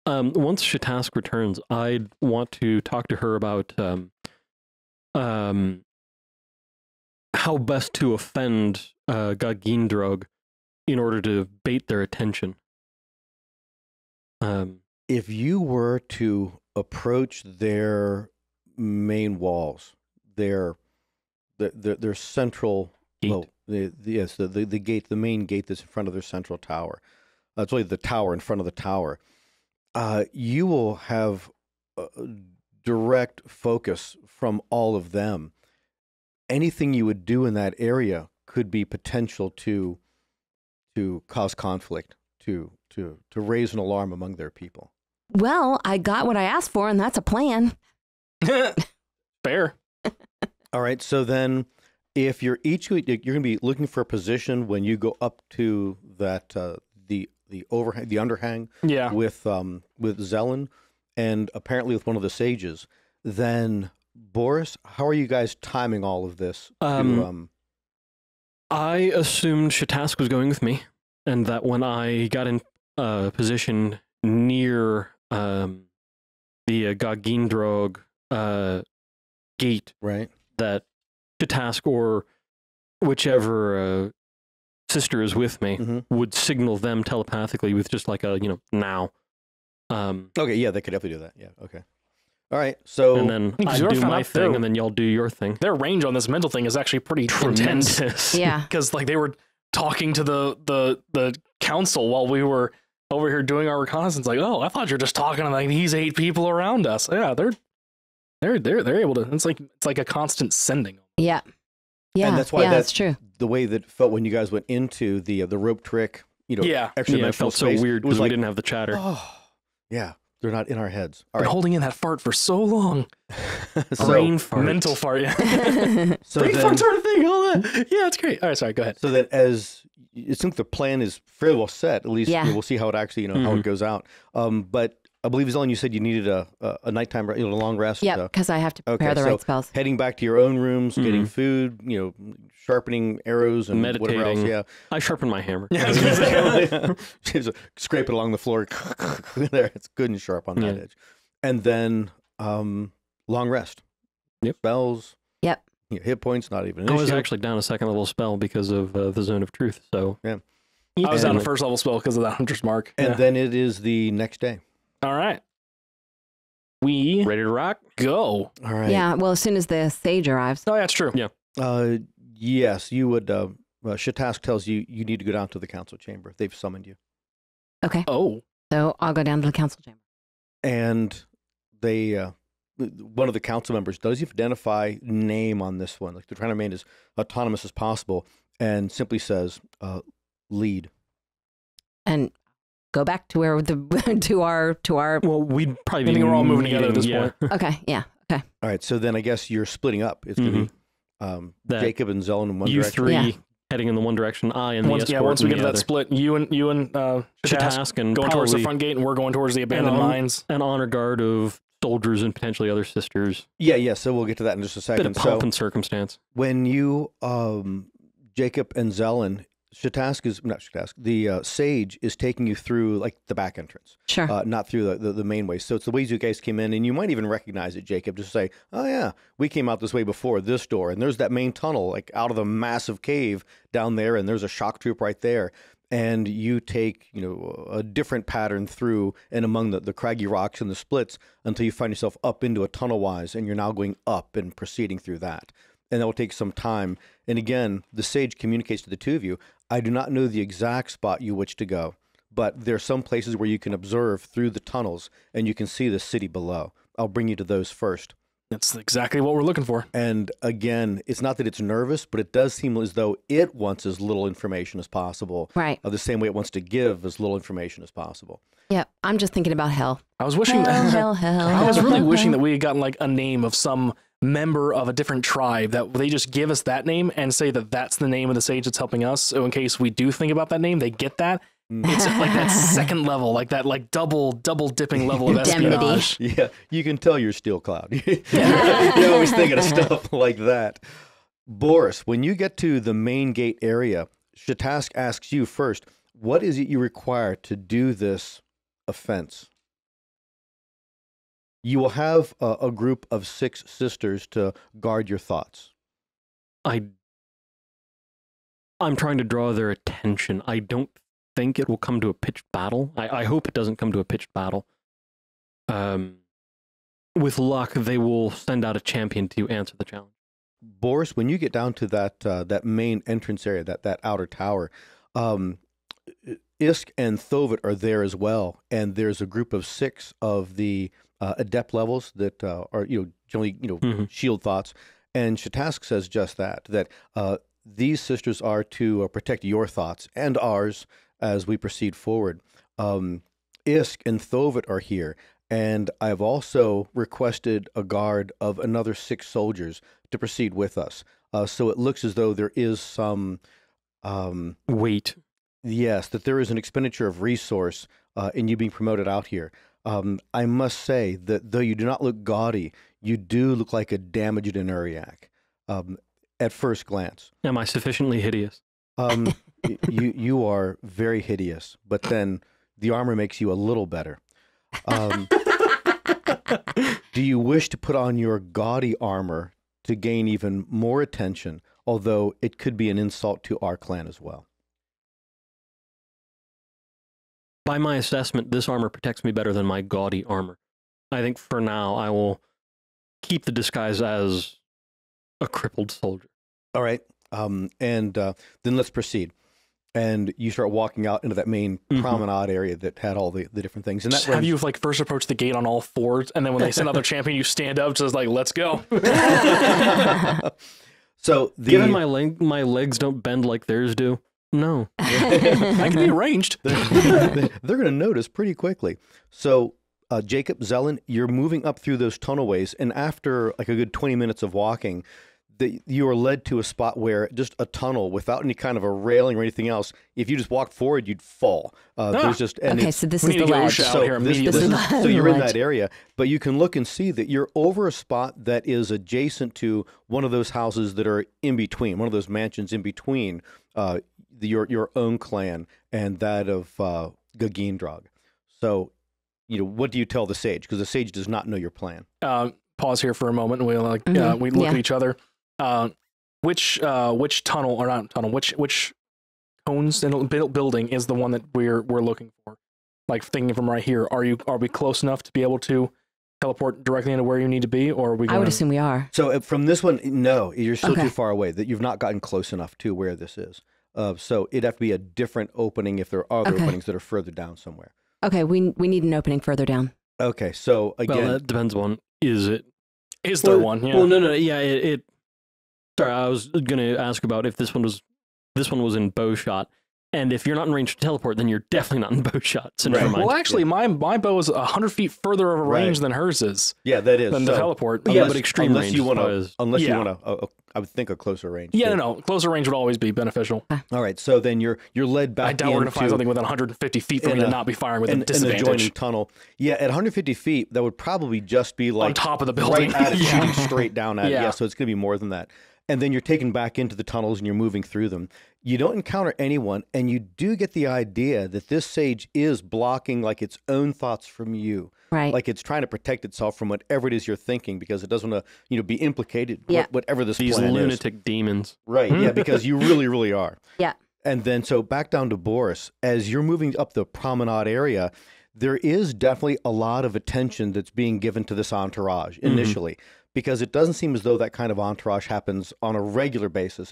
Once Shatask returns, I'd want to talk to her about how best to offend Gagindrog in order to bait their attention. If you were to approach their main walls, their central gate. Well, the gate, the main gate that's in front of their central tower. It's really the tower in front of the tower. You will have direct focus from all of them. Anything you would do in that area could be potential to cause conflict, to raise an alarm among their people. Well, I got what I asked for, and that's a plan. Fair. All right, so then if you're going to be looking for a position when you go up to that the overhang, the underhang, with Zelen, and apparently with one of the sages, then Boris, how are you guys timing all of this? I assumed Shatask was going with me, and that when I got in position near the Gagindrog gate, right, that Shatask or whichever sister is with me would signal them telepathically with just like a now. Okay, yeah, they could definitely do that. Yeah, okay. All right, so and then I do my thing, and then y'all do your thing. Their range on this mental thing is actually pretty Tremendous. intense. Yeah, because like they were talking to the council while we were over here doing our reconnaissance. Like, oh, I thought you were just talking to like these 8 people around us. Yeah, they're able to. It's like a constant sending. Yeah, yeah, and that's why that's true. The way that it felt when you guys went into the rope trick, extra it felt so weird because we didn't have the chatter. Oh, yeah. They're not in our heads. All right. Holding in that fart for so long. Brain fart. Mental fart. Yeah. So brain farts are a thing. All that. Yeah, it's great. All right, sorry. Go ahead. So then, I think the plan is fairly well set. At least we'll see how it actually, how it goes out. But I believe, Zelen, you said you needed a nighttime, a long rest. Yeah, because I have to prepare the right spells. Heading back to your own rooms, getting food, sharpening arrows and meditating. Whatever else. Yeah, I sharpen my hammer. Just scrape it along the floor. There, it's good and sharp on that edge. And then long rest. Yep. Spells. Yep. Hit points, not even an I issue. was actually down a 2nd level spell because of the Zone of Truth. So yeah, I was down a 1st level spell because of that Hunter's Mark. And then it is the next day. All right. We ready to rock? Go. All right. Yeah, well, as soon as the sage arrives. Oh, that's true. Yeah. Yes, you would. Shatask tells you need to go down to the council chamber. They've summoned you. Okay. Oh. So I'll go down to the council chamber. And they, one of the council members does identify name on this one. Like they're trying to remain as autonomous as possible, and simply says, "Lead." And go back to where to our. Well, we'd probably I think we're all moving together at this yeah. point. Okay. Yeah. Okay. All right. So then I guess you're splitting up. It's going to be Jacob and Zelen in one you direction. three heading in the one direction. I and the escort. Once we in get to the that other. split, you and Shatask and going towards the front gate, and we're going towards the abandoned mines. An honor guard of soldiers and potentially other sisters. Yeah. So we'll get to that in just a second. Bit of pomp and circumstance. When you, Jacob and Zelen, the Sage is taking you through like the back entrance, Sure. not through the main way. So it's the ways you guys came in, and you might even recognize it, Jacob. Just say, "Oh yeah, we came out this way before this door, and there's that main tunnel, like out of the massive cave down there, and there's a shock troop right there." And you take, a different pattern through and among the craggy rocks and the splits until you find yourself up into a tunnel wise, and you're now going up and proceeding through that. And that will take some time. And again, the Sage communicates to the two of you. I do not know the exact spot you wish to go, but there are some places where you can observe through the tunnels and you can see the city below. I'll bring you to those first. That's exactly what we're looking for. And again, it's not that it's nervous, but it does seem as though it wants as little information as possible. Right. The same way it wants to give as little information as possible. Yeah, I'm just thinking about hell. I was wishing. Hell. I was really wishing that we had gotten like a name of some member of a different tribe, that they just give us that name and say that that's the name of the Sage that's helping us. So in case we do think about that name, they get that. It's like that second level, like that, like double dipping level of espionage. Yeah, you can tell you're Steel Cloud. You're always thinking of stuff like that. Boris, when you get to the main gate area, Shatask asks you first, what is it you require to do this offense? You will have a group of 6 sisters to guard your thoughts. I'm trying to draw their attention. I don't think it will come to a pitched battle. I hope it doesn't come to a pitched battle. With luck, they will send out a champion to answer the challenge. Boris, when you get down to that main entrance area, that outer tower, Isk and Thovit are there as well, and there's a group of 6 of the adept levels that are generally shield thoughts, and Shatask says just that these sisters are to protect your thoughts and ours as we proceed forward. Isk and Thovit are here, and I've also requested a guard of another 6 soldiers to proceed with us. So it looks as though there is some weight. Yes, that there is an expenditure of resource in you being promoted out here. I must say that though you do not look gaudy, you do look like a damaged Enuriac at first glance. Am I sufficiently hideous? You are very hideous, but then the armor makes you a little better. Do you wish to put on your gaudy armor to gain even more attention, although it could be an insult to our clan as well? By my assessment, this armor protects me better than my gaudy armor. I think for now I will keep the disguise as a crippled soldier. All right. And then let's proceed. And you start walking out into that main promenade area that had all the different things. And that have you like first approach the gate on all 4s, and then when they send out their champion, you stand up, just like, let's go. So given my legs don't bend like theirs do, no. I can be arranged. They're going to notice pretty quickly. So Jacob, Zelen, you're moving up through those tunnelways, and after like a good 20 minutes of walking, you are led to a spot where just a tunnel without any kind of a railing or anything else. If you just walked forward, you'd fall. There's just so this is the ledge. So you're in that area, but you can look and see that you're over a spot that is adjacent to one of those houses that are in between, one of those mansions in between your own clan and that of Gagindrag. So, what do you tell the Sage? Because the Sage does not know your plan. Pause here for a moment, and we we look at each other. Which tunnel, or not tunnel, which cones and building is the one that we're looking for? Like thinking from right here, are we close enough to be able to teleport directly into where you need to be, or are we? I would assume we are. So from this one, no, you're still too far away. That you've not gotten close enough to where this is. So it'd have to be a different opening if there are other openings that are further down somewhere. Okay, we need an opening further down. Okay, so again, well, that depends on is there one? Yeah. Well, no, yeah, Sorry, I was going to ask about if this one was in bow shot, and if you're not in range to teleport, then you're definitely not in bow shot. So never mind. Well, actually, my bow is 100 feet further of a range than hers is. Yeah, that is. Than the teleport. But extreme unless range. You want to, I would think a closer range. Yeah, no, closer range would always be beneficial. All right, so then you're led back. I doubt we're going to find something within 150 feet for me to not be firing with a disadvantage. In the adjoining tunnel. Yeah, at 150 feet, that would probably just be like on top of the building, right at it, shooting straight down at it. Yeah, so it's going to be more than that. and then you're taken back into the tunnels and you're moving through them. You don't encounter anyone, and you do get the idea that this sage is blocking like its own thoughts from you. Right. Like it's trying to protect itself from whatever it is you're thinking because it doesn't want to, be implicated. Yeah. Whatever this These plan lunatic demons. Right. Yeah, because you really, really are. Yeah. And then so back down to Boris, as you're moving up the promenade area, there is definitely a lot of attention that's being given to this entourage initially, because it doesn't seem as though that kind of entourage happens on a regular basis.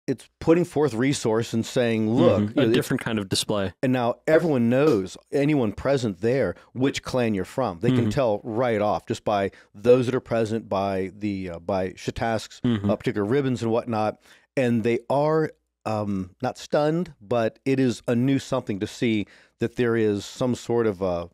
It's putting forth resource and saying, look, a different kind of display. And now everyone knows, anyone present there, which clan you're from. They can tell right off just by those that are present, by the by Shatask's particular ribbons and whatnot. And they are not stunned, but it is a new something to see that there is some sort of a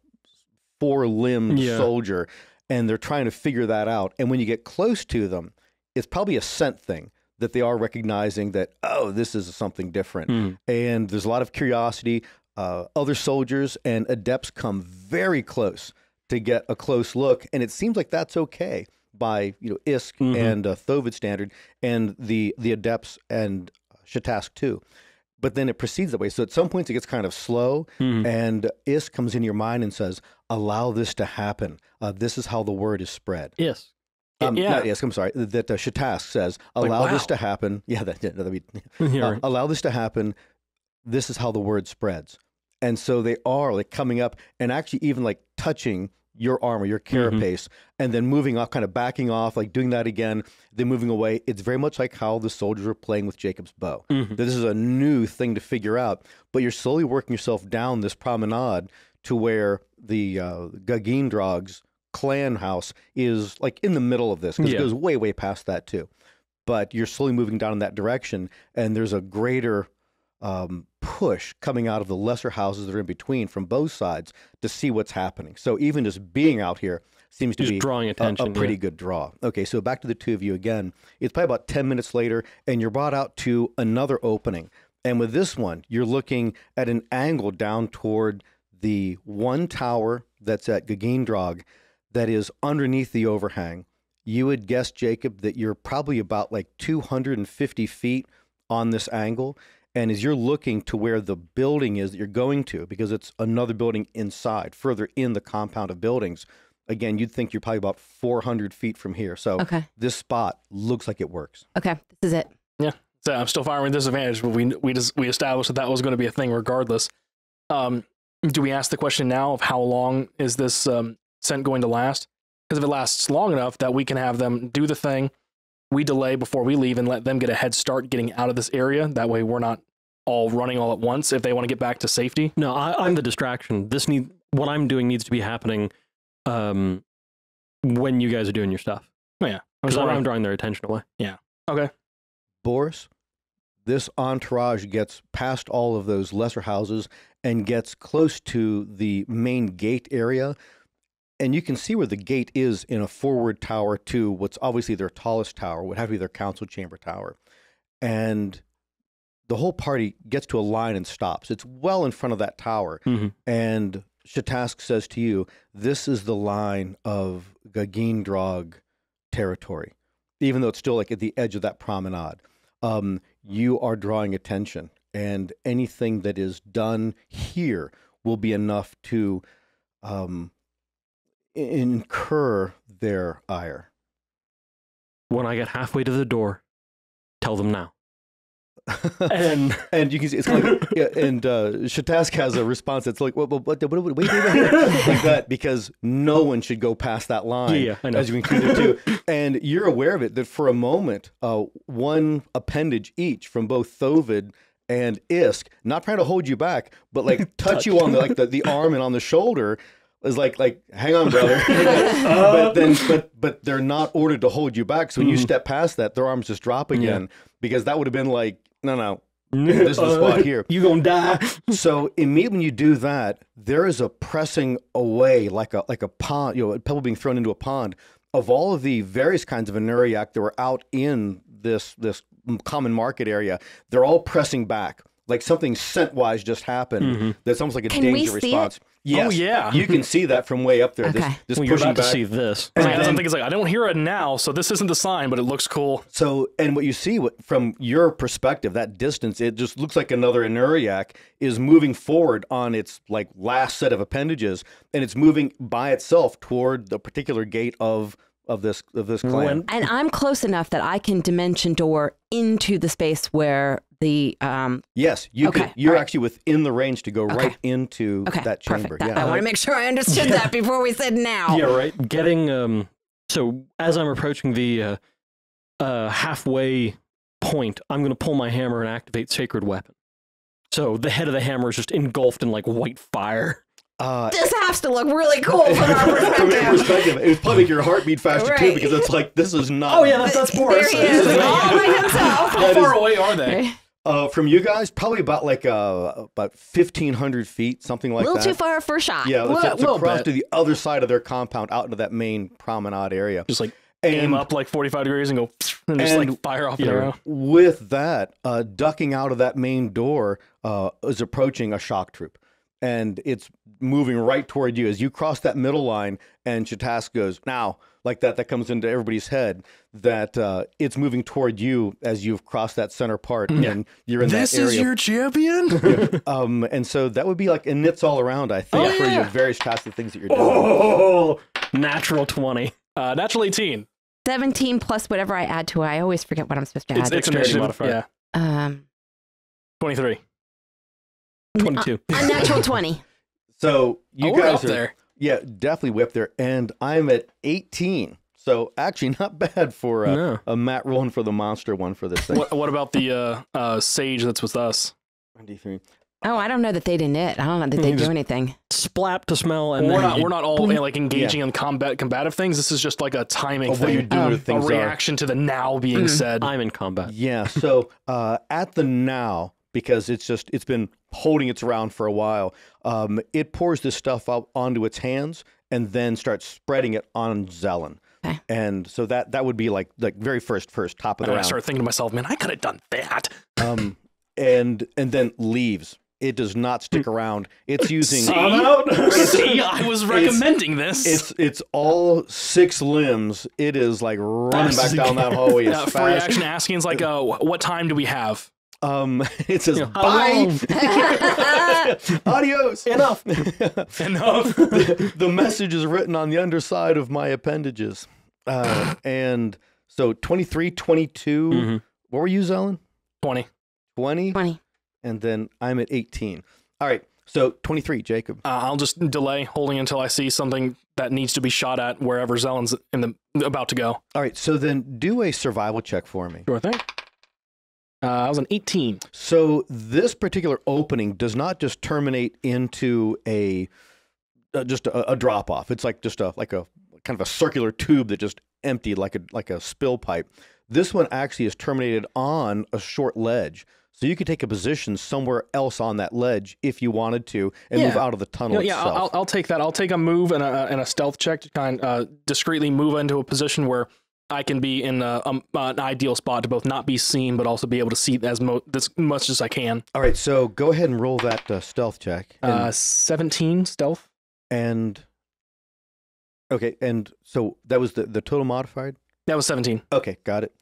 four-limbed soldier, and they're trying to figure that out. And when you get close to them, it's probably a scent thing that they are recognizing that, oh, this is something different. And there's a lot of curiosity. Other soldiers and adepts come very close to get a close look, and it seems like that's okay by Isk and Thovid standard, and the adepts and Shatask too. But then it proceeds that way. So at some points it gets kind of slow, and Isk comes in your mind and says, allow this to happen. This is how the word is spread. Yes. Not Isk, I'm sorry. That Shatask says, allow this to happen. Yeah, that'd be, Right. allow this to happen. This is how the word spreads. And so they are like coming up and actually even like touching your armor, your carapace, and then moving off, kind of backing off, like doing that again, then moving away. It's very much like how the soldiers were playing with Jacob's bow. This is a new thing to figure out, but you're slowly working yourself down this promenade to where the Gagindrog's clan house is like in the middle of this, because it goes way, way past that too. But you're slowly moving down in that direction, and there's a greater push coming out of the lesser houses that are in between from both sides to see what's happening. So even just being out here seems to Just be drawing attention, a pretty good draw. Okay, so back to the two of you again. It's probably about 10 minutes later, and you're brought out to another opening. And with this one, you're looking at an angle down toward the one tower that's at Gagindrog that is underneath the overhang. You would guess, Jacob, that you're probably about like 250 feet on this angle. And as you're looking to where the building is that you're going to, because it's another building inside, further in the compound of buildings, again, you'd think you're probably about 400 feet from here. So this spot looks like it works. Okay, this is it. Yeah, so I'm still firing disadvantage, but we established that was going to be a thing regardless. Do we ask the question now of how long is this scent going to last? Because if it lasts long enough that we can have them do the thing, we delay before we leave and let them get a head start getting out of this area. That way we're not all running all at once if they want to get back to safety. No, I'm the distraction. What I'm doing needs to be happening when you guys are doing your stuff. Oh, yeah. Because I'm drawing their attention away. Yeah. Okay. Boris, this entourage gets past all of those lesser houses and gets close to the main gate area. And you can see where the gate is in a forward tower to what's obviously their tallest tower, would have to be their council chamber tower. And the whole party gets to a line and stops. It's well in front of that tower. And Shatask says to you, this is the line of Gagindrog territory, even though it's still like at the edge of that promenade. You are drawing attention, and anything that is done here will be enough to incur their ire. When I get halfway to the door, tell them now. and you can see it's like, and Shatask has a response that's like, wait, like that, because no one should go past that line. I know. As you can see there too, and you're aware of it that for a moment, one appendage each from both Thovid and Isk, not trying to hold you back, but like touch you on the arm and on the shoulder. Is like, hang on, brother. but they're not ordered to hold you back. So when you step past that, their arms just drop again, because that would have been like, no, this is the spot here. You gonna die. So immediately when you do that, there is a pressing away, like a pond, a pebble being thrown into a pond, of all of the various kinds of Anuriac that were out in this common market area. They're all pressing back like something scent-wise just happened. That's almost like a Can we danger see response. it? Oh, Yes, yeah. you can see that from way up there. Okay. This Well, you're pushing about to back. see this. As And I'm then- thinking, like, I don't hear it now, so this isn't the sign, but it looks cool. So, and what you see from your perspective, that distance, it just looks like another Enuriac is moving forward on its like last set of appendages, and it's moving by itself toward the particular gate of this clan. And I'm close enough that I can dimension door into the space where the Yes, you Okay, could. You're all right. actually within the range to go right into okay, that chamber. perfect. Yeah. I want to make sure I understood that before we said now. Yeah, right. Getting so as I'm approaching the halfway point, I'm going to pull my hammer and activate Sacred Weapon. So the head of the hammer is just engulfed in like white fire. This has to look really cool from our From your perspective. perspective, it would probably make your heart beat faster too, Right. because it's like this is not. Oh yeah, that's There he is, all by himself. How far away are they? From you guys, probably about 1,500 feet, something A like little that. too far for a shot. Yeah, it's little across bit. to the other side of their compound, out into that main promenade area. Just like aim And- up like 45 degrees and go, and just And- like fire off an Yeah. arrow. With that, ducking out of that main door is approaching a shock troop. And it's moving right toward you as you cross that middle line. And Chatask goes, now, like that comes into everybody's head, that it's moving toward you as you've crossed that center part. And you're in This that area. is your champion? And so that would be like a nits all around, I think, for your various tasks, the things that you're doing. Oh, natural 20. Natural 18. 17 plus whatever I add to it. I always forget what I'm supposed to add. It's dexterity initiative. modifier. Yeah. 23. 22. Unnatural 20. So you We're guys up are, there. yeah, definitely way up there. And I'm at 18. So actually not bad for No. a Matt rolling for the monster one for this thing. What about the sage that's with us? 23. Oh, I don't know that they didn't it. I don't know that they do anything. Splap to smell, and Well, then we're not all like engaging in combative things. This is just like a timing Of what you're thing, doing with a things are. reaction to the now being said. I'm in combat. Yeah, so at the now, because it's been holding its round for a while, it pours this stuff out onto its hands and then starts spreading it on Zelen. Okay. And so that would be like very first top of the And I round. started thinking to myself, man, I could have done that. And then leaves. It does not stick around. It's using See, I was recommending this. it's all 6 limbs. It is like running back down that hallway as Free fast. action asking is like, what time do we have? It says How bye. Adios. Enough. Enough. The message is written on the underside of my appendages. And so 23, 22. Mhm. What were you, Zelen? 20. 20? 20. And then I'm at 18. All right. So 23, Jacob. I'll just delay holding until I see something that needs to be shot at wherever Zelen's about to go. All right. So then do a survival check for me. Sure thing. I was an 18. So this particular opening does not just terminate into just a drop off. It's like just like a kind of a circular tube that just emptied like a spill pipe. This one actually is terminated on a short ledge. So you could take a position somewhere else on that ledge if you wanted to and move out of the tunnel itself. I'll take that. I'll take a move and a stealth check to kind of discreetly move into a position where I can be in an ideal spot to both not be seen, but also be able to see as much as I can. All right, so go ahead and roll that stealth check. 17 stealth. And okay, and so that was the total modified? That was 17. Okay, got it.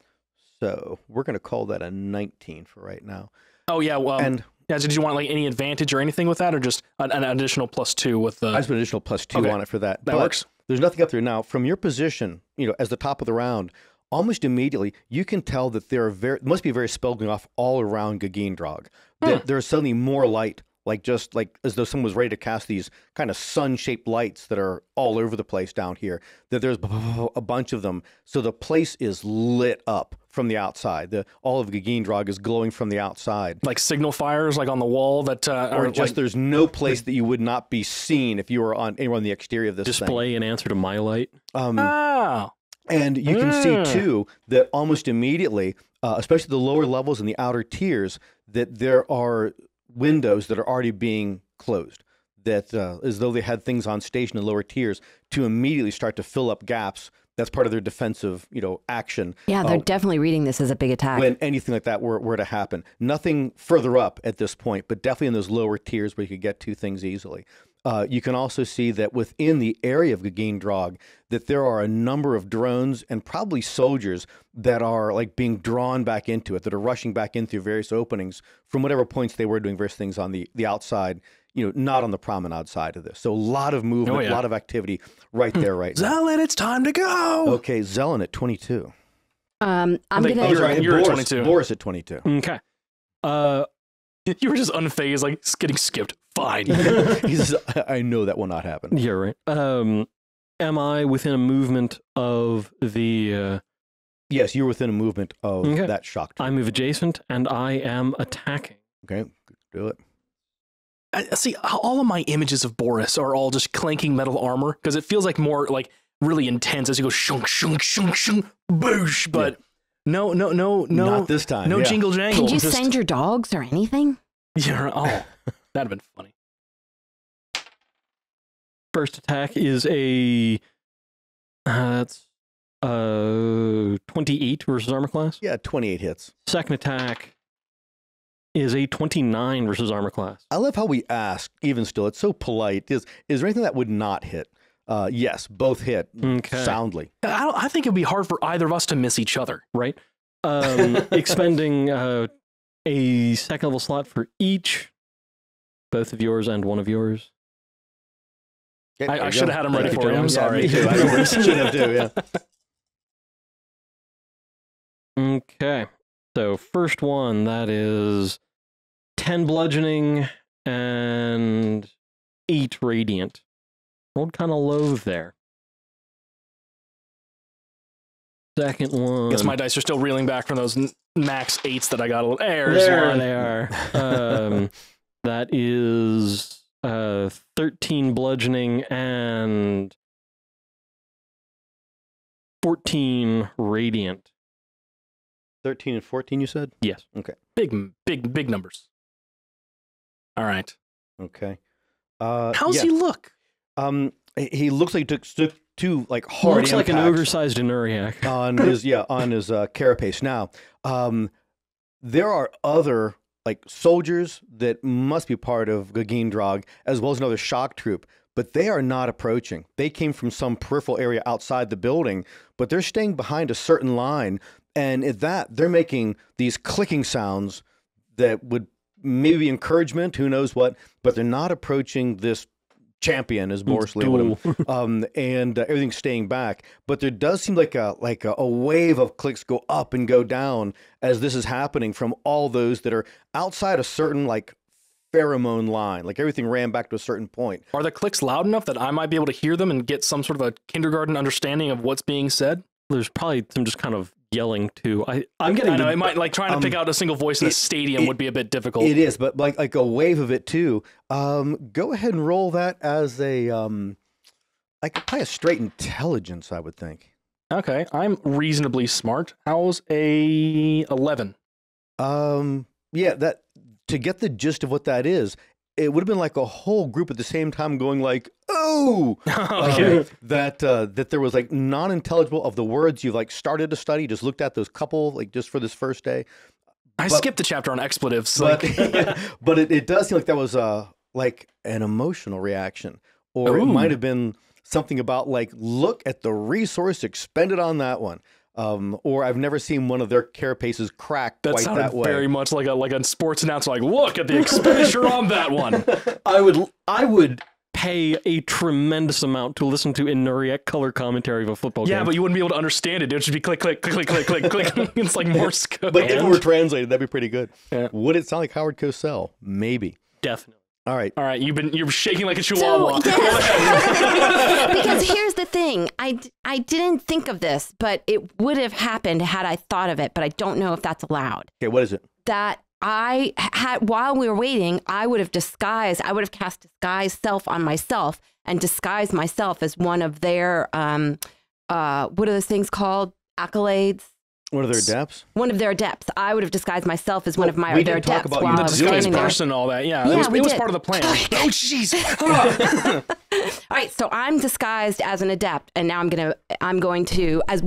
So we're going to call that a 19 for right now. Oh, yeah. Well, And yeah, did you want like any advantage or anything with that, or just an additional +2 with the... I just put an additional +2 Okay. on it for that. That But works. There's nothing up there now. From your position, as the top of the round, almost immediately you can tell that there must be very spell going off all around Gagindrog. That there's suddenly more light, just like as though someone was ready to cast these kind of sun-shaped lights that are all over the place down here. That there's a bunch of them, so the place is lit up from the outside. All of Gagindrog is glowing from the outside. Like signal fires like on the wall that Or are just like, there's no place that you would not be seen if you were anywhere on the exterior of this thing. Display in answer to my light. oh, And you can see, too, that almost immediately, especially the lower levels and the outer tiers, that there are windows that are already being closed, that as though they had things on station in lower tiers to immediately start to fill up gaps That's part of their defensive, action. Yeah, they're definitely reading this as a big attack. When anything like that were to happen. Nothing further up at this point, but definitely in those lower tiers where you could get to things easily. You can also see that within the area of Kreen'Ochrogin, that there are a number of drones and probably soldiers that are like being drawn back into it, that are rushing back in through various openings from whatever points they were doing various things on the outside, not on the promenade side of this. So a lot of movement, a lot of activity right there, right now. Zealot, it's time to go. Okay, Zelen at 22. I'm gonna. You're at Boris, 22. Boris at 22. Okay. You were just unfazed, like getting skipped. Fine. He says, I know that will not happen. Yeah, right. Am I within a movement of the... Yes, you're within a movement of that shock. I move adjacent, and I am attacking. Okay, do it. See, all of my images of Boris are all just clanking metal armor, because it feels like more like really intense as you go shunk, shunk, shunk, shunk, boosh, but no. Not this time. No jingle jangle. Can you send your dogs or anything? Yeah, that'd have been funny. First attack is a... that's 28 versus armor class. Yeah, 28 hits. Second attack is a 29 versus armor class. I love how we ask, even still. It's so polite. Is there anything that would not hit? Yes, both hit soundly. I think it'd be hard for either of us to miss each other. Right. Expending a second level slot for each. Both of yours and one of yours. I should have had them ready for you. I'm sorry. Me too. I should have too, yeah. Okay. So first one, that is 10 bludgeoning and 8 radiant. Rolled kind of low there. Second one. Guess my dice are still reeling back from those max 8s that I got. There they are. That is 13 bludgeoning and 14 radiant. 13 and 14, you said? Yes. Okay. Big numbers. All right. Okay. How's he look? He looks like he took two like hard looks like an impacts ogre-sized Enuriac. on his carapace. Now, there are other like soldiers that must be part of Kreen'Ochrogin, as well as another shock troop, but they are not approaching. They came from some peripheral area outside the building, but they're staying behind a certain line, and at that, they're making these clicking sounds that would maybe be encouragement, who knows what, but they're not approaching this champion, as Boris labeled him, and everything's staying back. But there does seem like a wave of clicks go up and go down as this is happening from all those that are outside a certain like pheromone line. Like everything ran back to a certain point. Are the clicks loud enough that I might be able to hear them and get some sort of a kindergarten understanding of what's being said? There's probably some just kind of yelling too. I'm getting. I know it might like trying to pick out a single voice in a stadium would be a bit difficult. It is, but like a wave of it too. Go ahead and roll that as a probably a straight intelligence, I would think. Okay, I'm reasonably smart. How's a 11? Yeah, that to get the gist of what that is, it would have been like a whole group at the same time going like, "Oh!" Okay. That there was like non-intelligible of the words you've like started to study. Just looked at those couple like just for this first day. I skipped the chapter on expletives. But it does seem like that was like an emotional reaction, or it might have been something about like, look at the resource expended on that one. Or I've never seen one of their carapaces crack quite that way. Very much like a sports announcer, like, look at the expenditure on that one. I would pay a tremendous amount to listen to Enuriac color commentary of a football game. Yeah, but you wouldn't be able to understand it. It would just be click, click, click, click, click, click, click. It's like Morse code. But if it were translated, that'd be pretty good. Yeah. Would it sound like Howard Cosell? Maybe. Definitely. All right. You're shaking like a chihuahua. So, yes. Because here's the thing. I didn't think of this, but it would have happened had I thought of it, but I don't know if that's allowed. Okay, what is it? That I had, while we were waiting, I would have cast disguise self on myself and disguised myself as one of their, what are those things called? Accolades? One of their adepts? One of their adepts. I would have disguised myself as one of their adepts while the I was disguised standing there. person, all that. Yeah, Yeah, it was did. part of the plan. Oh, jeez. All right, so I'm disguised as an adept, and now I'm going to as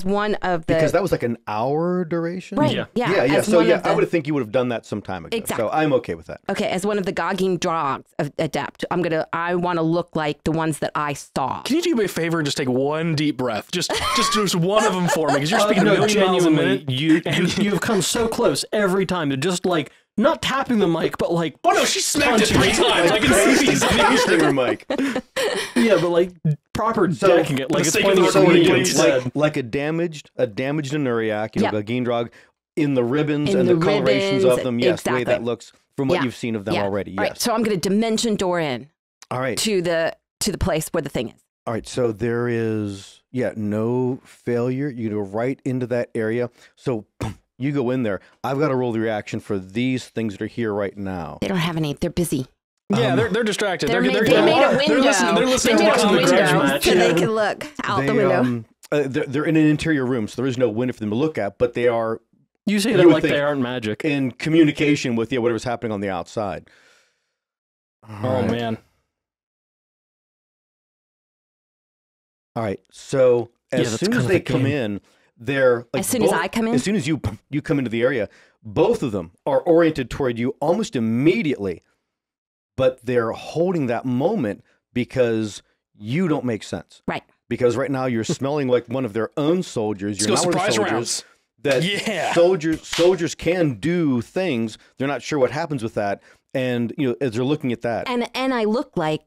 one of the, because that was like an hour duration. right, Yeah. yeah, Yeah. as So one yeah, of the, I would think you would have done that some time ago. Exactly. So I'm okay with that. okay, as one of the Gogging Drogs of adept, I want to look like the ones that I saw. Can you do me a favor and just take one deep breath? Just one of them for me, because you're speaking a million miles a minute. You've come so close every time to just like not tapping the mic, but like Oh no, she smacked it 3 times. I can see these. Tasting her mic. yeah, but like proper decking it, like it's sake of playing the the recording, radio please. instead. Like a damaged Nuriak, Yep. Gageen Drog, in the ribbons In and the the colorations ribbons, of them. Yes, the way exactly. that looks from what Yeah. you've seen of them Yeah. already. Yes. All right, so I'm going to dimension door in All right. to the place where the thing is. All right. So there is no failure. You go right into that area. So you go in there. I've got to roll the reaction for these things that are here right now. They don't have any. They're busy. Yeah, they're distracted. They made a They're window. listening They to made what's a on the window grudge so match. they can look out the window. They're in an interior room, so there is no window for them to look at, but they are You say You that would like think- they aren't magic. in communication with whatever's happening on the outside. Oh man. All right. So as that's soon kind as of they the come game. in, they're like As soon as I come in? As soon as you come into the area, both of them are oriented toward you almost immediately, but they're holding that moment because you don't make sense. Right. Because right now you're smelling like one of their own soldiers. Let's You're go not one of the surprise soldiers. rounds. That Yeah. soldiers can do things. They're not sure what happens with that, and as they're looking at that, And I look like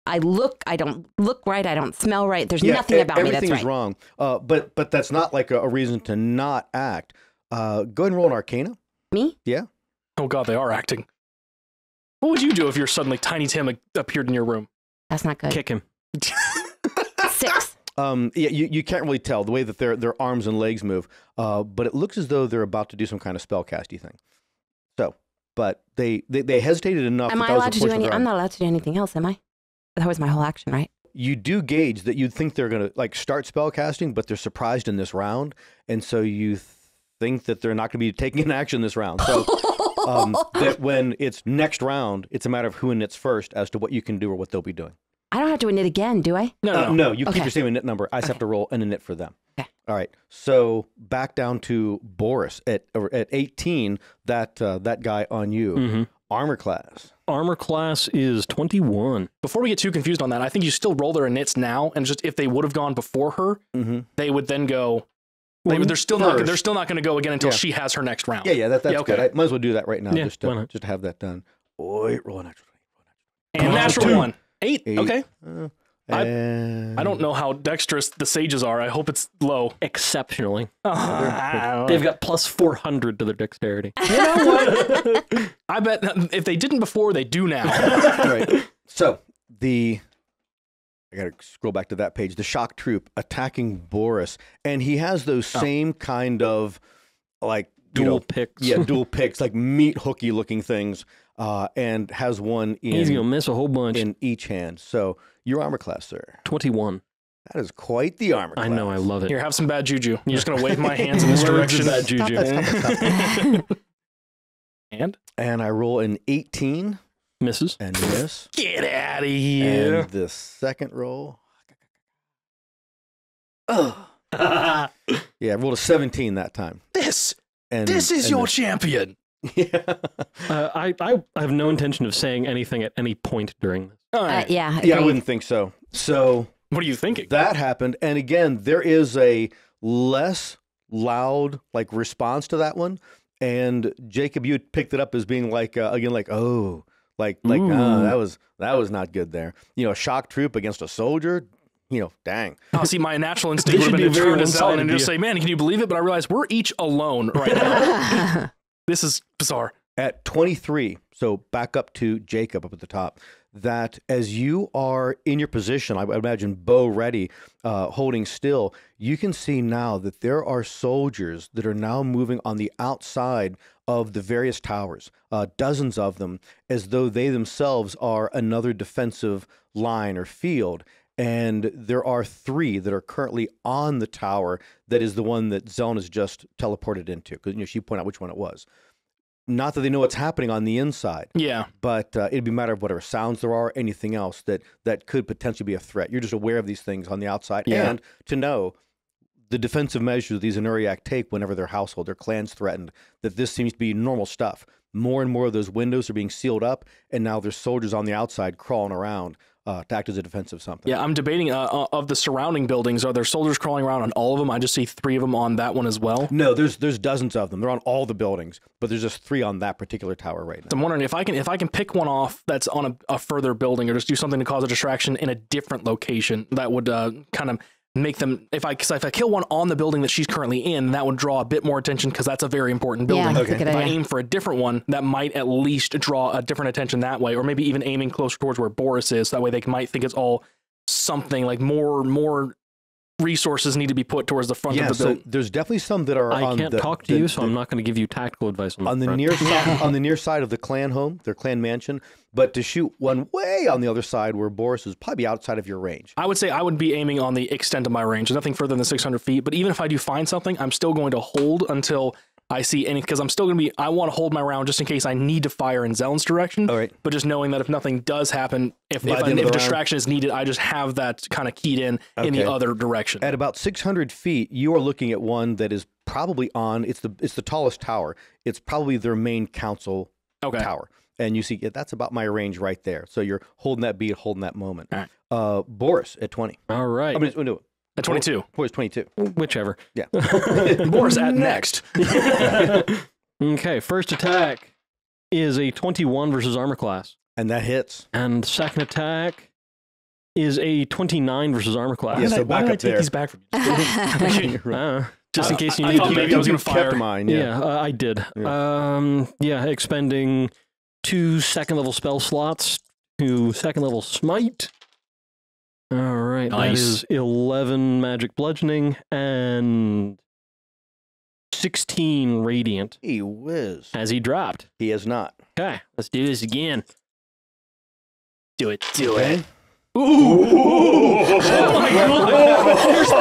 I don't look right. I don't smell right. There's yeah, nothing about me that's everything's right. wrong. But that's not like a reason to not act. Go ahead and roll an Arcana. Me? Yeah. Oh god, they are acting. What would you do if you're suddenly Tiny Tim appeared in your room? That's not good. Kick him. 6. Yeah, you can't really tell the way that their arms and legs move, but it looks as though they're about to do some kind of spellcasty thing. So, but they hesitated enough. Am that I that was allowed a to do portion of any? their I'm arm. not allowed to do anything else, am I? That was my whole action, right? You do gauge that you'd think they're going to like start spellcasting, but they're surprised in this round, and so you think that they're not going to be taking an action this round. So that when it's next round, it's a matter of who knits first as to what you can do or what they'll be doing. I don't have to knit again, do I? No, you keep Okay. your same knit number. I just have to roll and a knit for them. Okay. All right. So back down to Boris at 18. That guy on you, Mhm. armor class. Armor class is 21. Before we get too confused on that, I think you still roll their knits now, and just if they would have gone before her, Mm-hmm. they would then go. Well, They're still not first. going to go again until Yeah. she has her next round. Yeah, that's Yeah, okay. good. I might as well do that right now Yeah, just why not? to have that done. Oi, roll a natural. And natural 2. 1. 8. 8. Okay. And I don't know how dexterous the sages are. I hope it's low. Exceptionally. They've They've got plus 400 to their dexterity. You know what? I bet if they didn't before, they do now. All right. So I got to scroll back to that page. The shock troop attacking Boris, and he has those same kind of like Dual picks. Yeah, dual picks, like meat hooky looking things, and has one He's going to in miss a whole bunch. each hand. So your armor class, sir. 21. That is quite the armor class. I know, I love it. Here, have some bad juju. I'm just going to wave my hands in this Loads of direction. bad Stop juju. that, stop that. And And I roll an 18 Misses. and miss. get out of here. And the second roll. Ugh. Yeah, I rolled a 17 that time. This And is and your missed. champion. Yeah. I have no intention of saying anything at any point during this. All right. Yeah. Yeah, I agreed. wouldn't think so. So What are you thinking? that happened, and again, there is a less loud like response to that one. And Jacob, you had picked it up as being like again, like oh, like Ooh. that was not good there. A shock troop against a soldier. Dang. Oh, see, my natural instinct This would have should been to be very turn to Zelen and one-sided, just say, man, can you believe it? But I realize we're each alone right now. This is bizarre. At 23, so back up to Jacob up at the top, that as you are in your position, I would imagine bow ready, holding still, you can see now that there are soldiers that are now moving on the outside of the various towers, dozens of them, as though they themselves are another defensive line or field. And there are 3 that are currently on the tower that is the one that Zelen has just teleported into, because she pointed out which one it was. not that they know what's happening on the inside. Yeah. But it'd be a matter of whatever sounds there are, anything else that could potentially be a threat. You're just aware of these things on the outside, and to know the defensive measures these Anuriak take whenever their household, their clan's threatened, that this seems to be normal stuff. More and more of those windows are being sealed up, and now there's soldiers on the outside crawling around to act as a defensive something. Yeah, I'm debating of the surrounding buildings. Are there soldiers crawling around on all of them? I just see 3 of them on that one as well. No, there's dozens of them. They're on all the buildings, but there's just 3 on that particular tower right now. So I'm wondering if I can pick one off that's on a further building, or just do something to cause a distraction in a different location that would kind of make them, if I kill one on the building that she's currently in, that would draw a bit more attention because that's a very important building. Yeah, that's a good If I idea. aim for a different one, that might at least draw a different attention that way, or maybe even aiming closer towards where Boris is. That way they might think it's all something like more resources need to be put towards the front of the so building. there's definitely some that are I on can't talk to you, so I'm not going to give you tactical advice on the front. near side, on the near side of the clan home, their clan mansion, but to shoot one way on the other side where Boris is probably outside of your range. I would say I would be aiming on the extent of my range, nothing further than 600 feet. But even if I do find something, I'm still going to hold until I see any, because I'm still going to be, I want to hold my round just in case I need to fire in Zellen's direction. All right. But just knowing that if nothing does happen, if By the end of the distraction is needed, I just have that kind of keyed in the other direction. At about 600 feet, you are looking at one that is probably on, it's the tallest tower. It's probably their main council tower. And you see, that's about my range right there. So you're holding that beat, holding that moment. All right. Boris at 20. All right. I mean, no, At 22. Boris 22. Whichever. Yeah. Boris at next. Okay, first attack is a 21 versus armor class. And that hits. And second attack is a 29 versus armor class. Yeah, so Why back did I up take there. these back from you? Just in case you I need thought to. maybe I was going to kept fire. mine. I did. Expending 2 second-level spell slots to second-level smite. All right, that Nice. is 11 magic bludgeoning and 16 radiant. He whiz. Has he dropped? He has not. Okay, let's do this again. Do it. Okay. Ooh. Oh my God. There's 3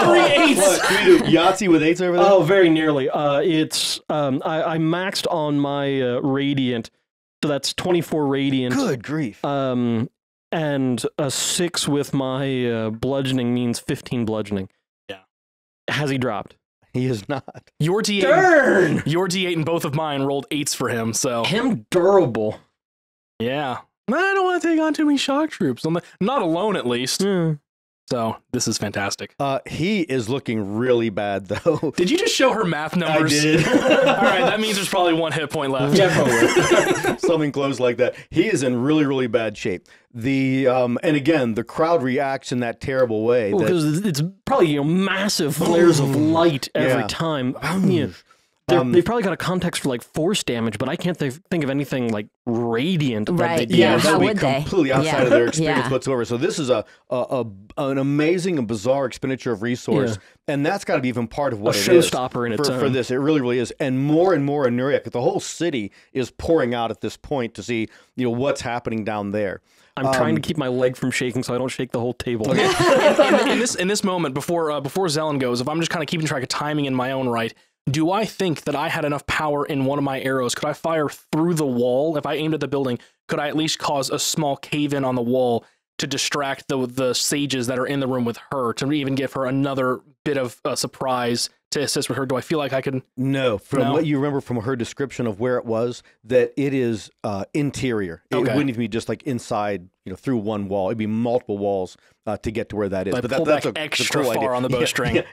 8s. What, can we do Yahtzee with 8s over there? Oh, very nearly. It's I maxed on my radiant, so that's 24 radiant. Good grief. And a 6 with my bludgeoning means 15 bludgeoning. Yeah. Has he dropped? He is not. Your D8. Darn! Your D8 and both of mine rolled 8s for him, so. Him durable. Yeah. I don't want to take on too many shock troops. I'm not alone, at least. So this is fantastic. He is looking really bad, though. Did you just show her math numbers? I did. All right, that means there's probably 1 hit point left. Yeah, probably. Something close like that. He is in really, really bad shape. And again, the crowd reacts in that terrible way. Because it's probably massive flares of light every time. They've probably got a context for like force damage, but I can't think of anything like radiant. that Right, they do. yeah, that how would be would they? completely outside Yeah. of their experience Yeah. whatsoever. So this is an amazing and bizarre expenditure of resource, and that's got to be even part of what A it is showstopper in its for own. this. It really, really is. And more Anuriak, the whole city is pouring out at this point to see what's happening down there. I'm trying to keep my leg from shaking so I don't shake the whole table. in this moment, before Zelen goes, if I'm just kind of keeping track of timing in my own right, do I think that I had enough power in one of my arrows? Could I fire through the wall? If I aimed at the building, could I at least cause a small cave-in on the wall to distract the sages that are in the room with her, to even give her another bit of a surprise to assist with her? Do I feel like I can? No, from what you remember from her description of where it was, that it is interior. It wouldn't even be just like inside, through one wall. It'd be multiple walls to get to where that is. Like But pull that's back a extra cool far idea. on the bowstring.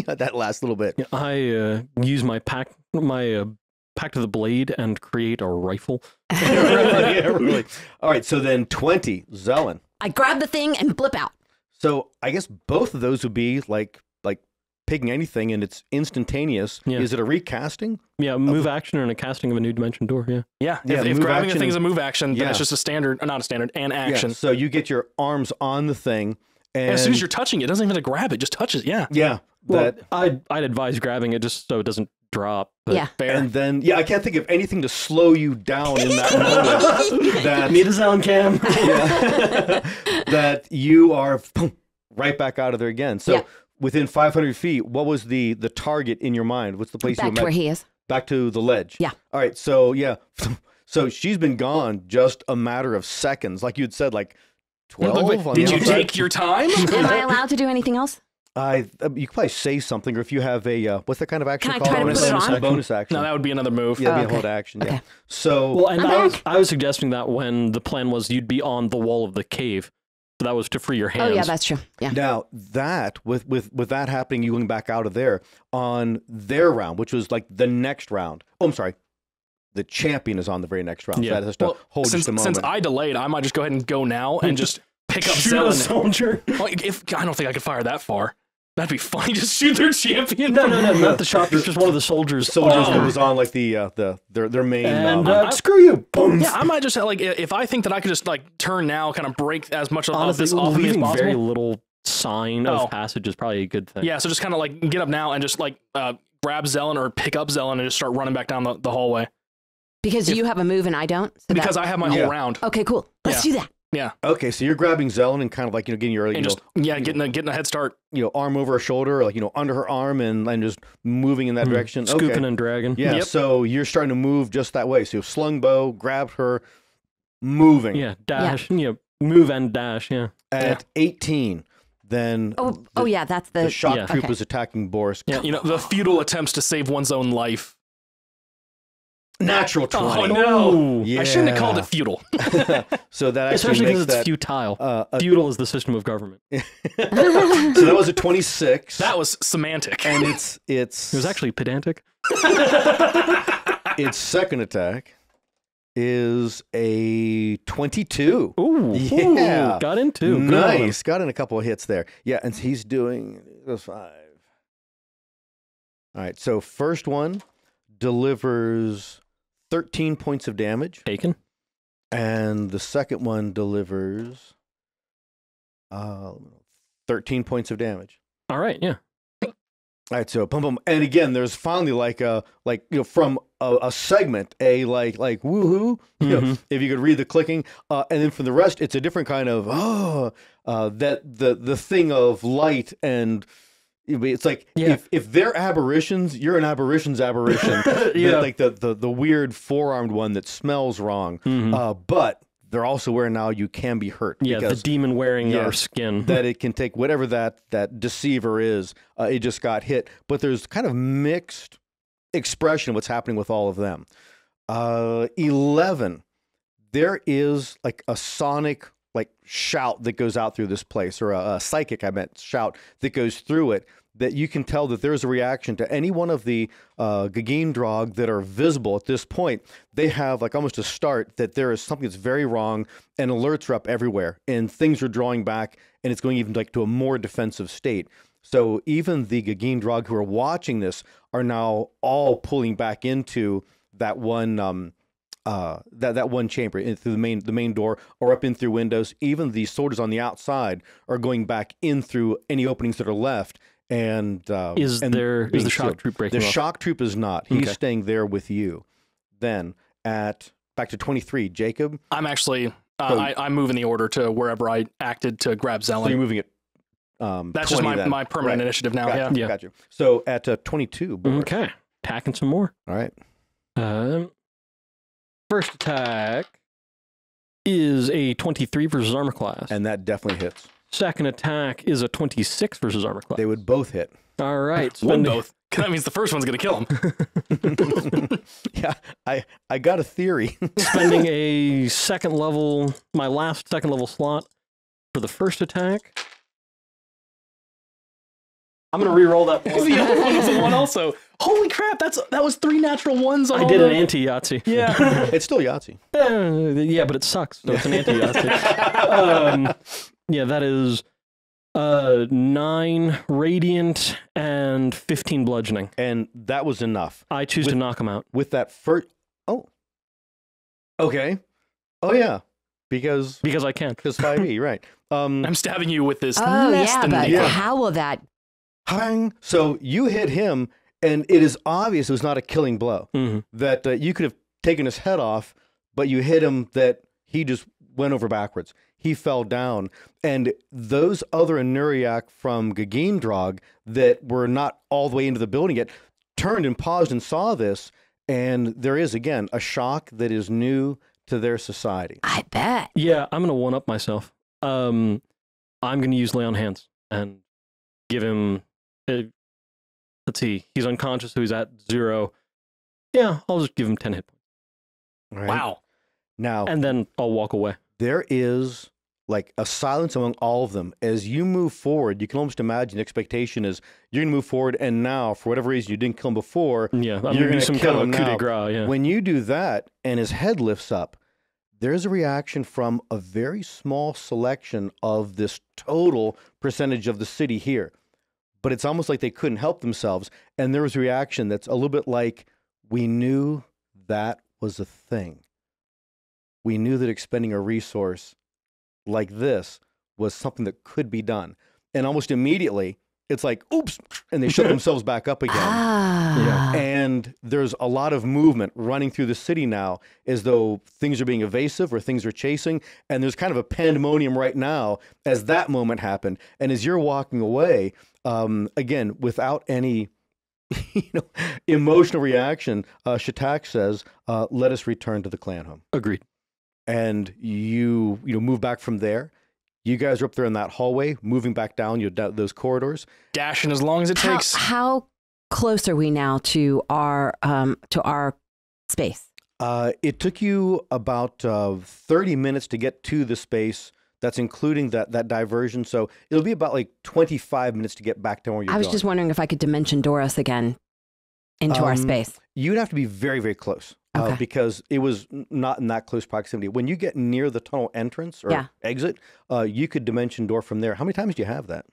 That last little bit. I use my pack to the blade and create a rifle. Yeah, really. All right, so then 20, Zelen. I grab the thing and blip out. So I guess both of those would be like picking anything and it's instantaneous. Yeah. Is it a recasting? Yeah, move action and a casting of a new dimension door. Yeah. Yeah, Yeah, if move grabbing the action thing is and- a move action, then Yeah. it's just a standard, not a standard, an action. Yeah, so you get your arms on the thing. And As soon as you're touching it, it doesn't even have to grab it, just touches. Yeah. Yeah. Well, I'd advise grabbing it just so it doesn't drop. But Yeah. Fair. And then, I can't think of anything to slow you down in that moment. That, Need a sound cam. that you are right back out of there again. So Yeah. within 500 feet, what was the target in your mind? What's the place you Back to where he is. back to the ledge. Yeah. All right. So yeah, so she's been gone just a matter of seconds, like you'd said, like 12. on Did the you outside. take your time? Am I allowed to do anything else? You could probably say something, or if you have a what's that kind of action Can I called? try to put it bonus, on? bonus action. No, that would be another move. yeah, it'd be okay. a hold action. Yeah. Okay. So Well, and I'm I was suggesting that when the plan was you'd be on the wall of the cave. So that was to free your hands. Oh yeah, that's true. Yeah. now that with that happening, you going back out of there on their round, which was like the next round. Oh, I'm sorry. The champion is on the very next round. Yeah. So that has to hold since, just a moment. since I delayed, I might just go ahead and go now and just pick up Shoot a Zelen. soldier. Like, I don't think I could fire that far. That'd be fun. Just shoot their champion. No, not the shop. Just one of the soldiers. Soldiers that was on like their main. And, screw you! Boom. Yeah, I might just like if I think that I could just like turn now, kind of break as much of honestly, this off of me as leaving possible. very little sign Oh. of passage is probably a good thing. Yeah, so just kind of like get up now and just like grab Zelen or pick up Zelen and just start running back down the hallway Because you have a move and I don't. So because I have my Yeah. whole round. Okay, cool. Let's do that. Yeah, Okay, so you're grabbing Zelen and kind of like getting your and just getting a head start. arm over her shoulder, or, like under her arm, and just moving in that direction. Scooping Okay. and dragging. Yeah, Yep. so you're starting to move just that way. So you slung bow, grabbed her, moving. Yeah, dash. Yeah, move and dash. Yeah. At 18, then Oh yeah, that's the shock yeah. troop okay. is attacking Boris. Yeah. You know, the futile attempts to save one's own life. Natural 20. Oh no! Yeah. I shouldn't have called it futile. So that actually Especially makes because it's that, futile. Feudal is the system of government. so that was a 26. That was semantic. and it's It was actually pedantic. its second attack is a 22. Ooh, Yeah. got into. Good on him. Nice. Got in a couple of hits there. Yeah, and he's doing 5. All right, so first one delivers 13 points of damage, Taken. and the second one delivers 13 points of damage. All right. Yeah. All right, so boom, boom, and again, there's finally from a segment, like woohoo, if you could read the clicking, and then from the rest, it's a different kind of that the thing of light, and it's like if they're aberrations, you're an aberration's aberration, Yeah. like the weird 4-armed one that smells wrong, but they're also where now you can be hurt. Yeah, the because demon wearing Yeah. our skin. that it can take whatever that deceiver is. It just got hit, but there's kind of mixed expression of what's happening with all of them. 11. There is like a sonic shout that goes out through this place, or a psychic, shout that goes through it, that you can tell that there's a reaction to any one of the Gagindrog that are visible at this point. They have like almost a start that there is something that's very wrong, and alerts are up everywhere, and things are drawing back, and it's going even like to a more defensive state. So even the Gagindrog who are watching this are now all pulling back into that one that one chamber, in through the main door, or up in through windows. Even the soldiers on the outside are going back in through any openings that are left. And Is the being shock sealed. troop breaking The off? shock troop is not. He's Okay. staying there with you. Then back to 23, Jacob. I'm actually I'm moving the order to wherever I acted to grab So you're Zelen. moving it. That's 20 just then. my permanent Right. initiative now. Gotcha. Yeah. Got you. So at 22, Boris. Okay. Attacking some more. All right. First attack is a 23 versus armor class. And that definitely hits. Second attack is a 26 versus armor class. They would both hit. All right. One spending- both. That means the first one's gonna kill him. Yeah, I got a theory. spending a my last second level slot for the first attack. I'm gonna re-roll that one. The other one was a one also. Holy crap! That was 3 natural ones. On I all did the- an anti-Yahtzee. Yeah. It's still Yahtzee. Yeah, but it sucks. So it's an anti-Yahtzee. Yeah, that is 9 radiant and 15 bludgeoning. And that was enough. I choose to knock him out. With that first... Oh. Okay. Oh, yeah. Because Because I can. 5e, right. I'm stabbing you with this. Oh less yeah, than but the- how will that? Hang. So you hit him, and it is obvious it was not a killing blow. Mhm. That you could have taken his head off, but you hit him that he just went over backwards. He fell down. And those other Anuriak from Gagindrog that were not all the way into the building yet turned and paused and saw this, And there is, again, a shock that is new to their society. I bet. Yeah, I'm gonna one up myself. I'm gonna use lay on hands and give him. Let's see, he's unconscious, so he's at 0. Yeah, I'll just give him 10 hit points. All right? Wow. Now, And then I'll walk away. there is like a silence among all of them. As you move forward, you can almost imagine the expectation is you're going to move forward, and now, for whatever reason you didn't kill him before, Yeah, I'm you're gonna do gonna some kill kind of him a coup de now. grace. Yeah. When you do that and his head lifts up, there's a reaction from a very small selection of this total percentage of the city here. But it's almost like they couldn't help themselves. And there was a reaction that's a little bit like, we knew that was a thing. We knew that expending a resource like this was something that could be done. And almost immediately, it's like, oops, and they shut themselves back up again. Ah. And there's a lot of movement running through the city now as though things are being evasive or things are chasing. And there's kind of a pandemonium right now as that moment happened. And as you're walking away, again, without any emotional reaction, Shatak says, let us return to the clan home. Agreed. And you move back from there. You guys are up there in that hallway, moving back down those corridors. Dashing as long as it takes. How close are we now to our space? It took you about 30 minutes to get to the space. That's including that diversion. So it'll be about like 25 minutes to get back to where you're I was going. just wondering if I could dimension door us again into our space. You'd have to be very, very close. Okay. Because it was not in that close proximity. When you get near the tunnel entrance or exit, you could dimension door from there. How many times do you have that?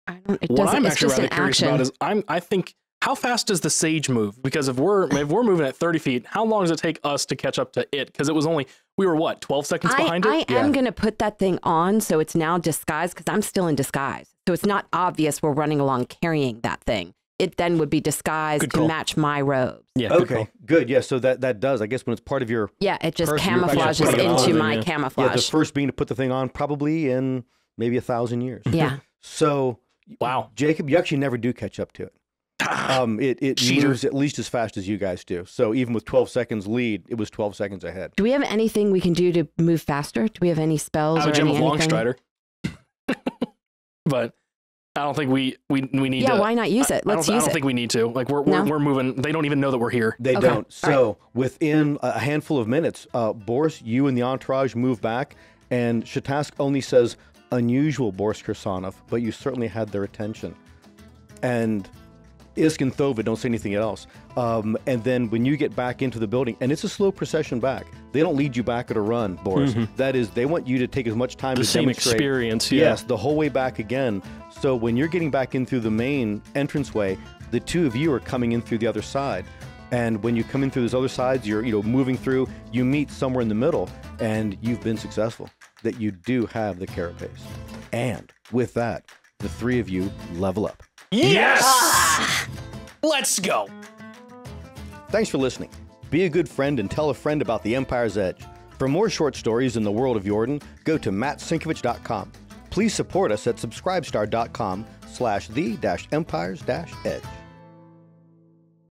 I don't. It What doesn't. I'm It's actually just rather an curious action. about is I think, how fast does the sage move? Because if we're moving at 30 feet, how long does it take us to catch up to it? Because it was we were what, 12 seconds behind I it? am going to put that thing on so it's now disguised because I'm still in disguise. So it's not obvious we're running along carrying that thing. It then would be disguised Good to call. match my robes. Yeah. Good Okay, call. good. Yeah, so that does. I guess when it's part of your Yeah, it just Person, you're camouflages just putting it into on, my yeah. camouflage. the first being to put the thing on probably in maybe 1,000 years. Yeah. So, Wow. Jacob, you actually never do catch up to it. It Cheater. moves at least as fast as you guys do. So even with 12 seconds lead, it was 12 seconds ahead. Do we have anything we can do to move faster? Do we have any spells I have or a gem of anything? Longstrider. But I don't think we need Yeah, to. why not use it? Let's I use don't it. think we need to. Like we're No? moving. They don't even know that we're here. They Okay. don't. So within a handful of minutes, Boris, you and the entourage move back, and Shatask only says, unusual, Boris Kirsanov, but you certainly had their attention. And Isk and Thova don't say anything else. And then when you get back into the building, and it's a slow procession back, they don't lead you back at a run, Boris. That is, they want you to take as much time The to same demonstrate. experience. Yeah. Yes, the whole way back again. So when you're getting back in through the main entranceway, the two of you are coming in through the other side. And when you come in through those other sides, you're moving through, you meet somewhere in the middle, and you've been successful. That you do have the carapace. And with that, the three of you level up. Yes. Let's go. Thanks for listening. Be a good friend and tell a friend about the Empire's Edge. For more short stories in the world of Jordan, go to mattsinkovich.com. Please support us at subscribestar.com/the-empires-edge.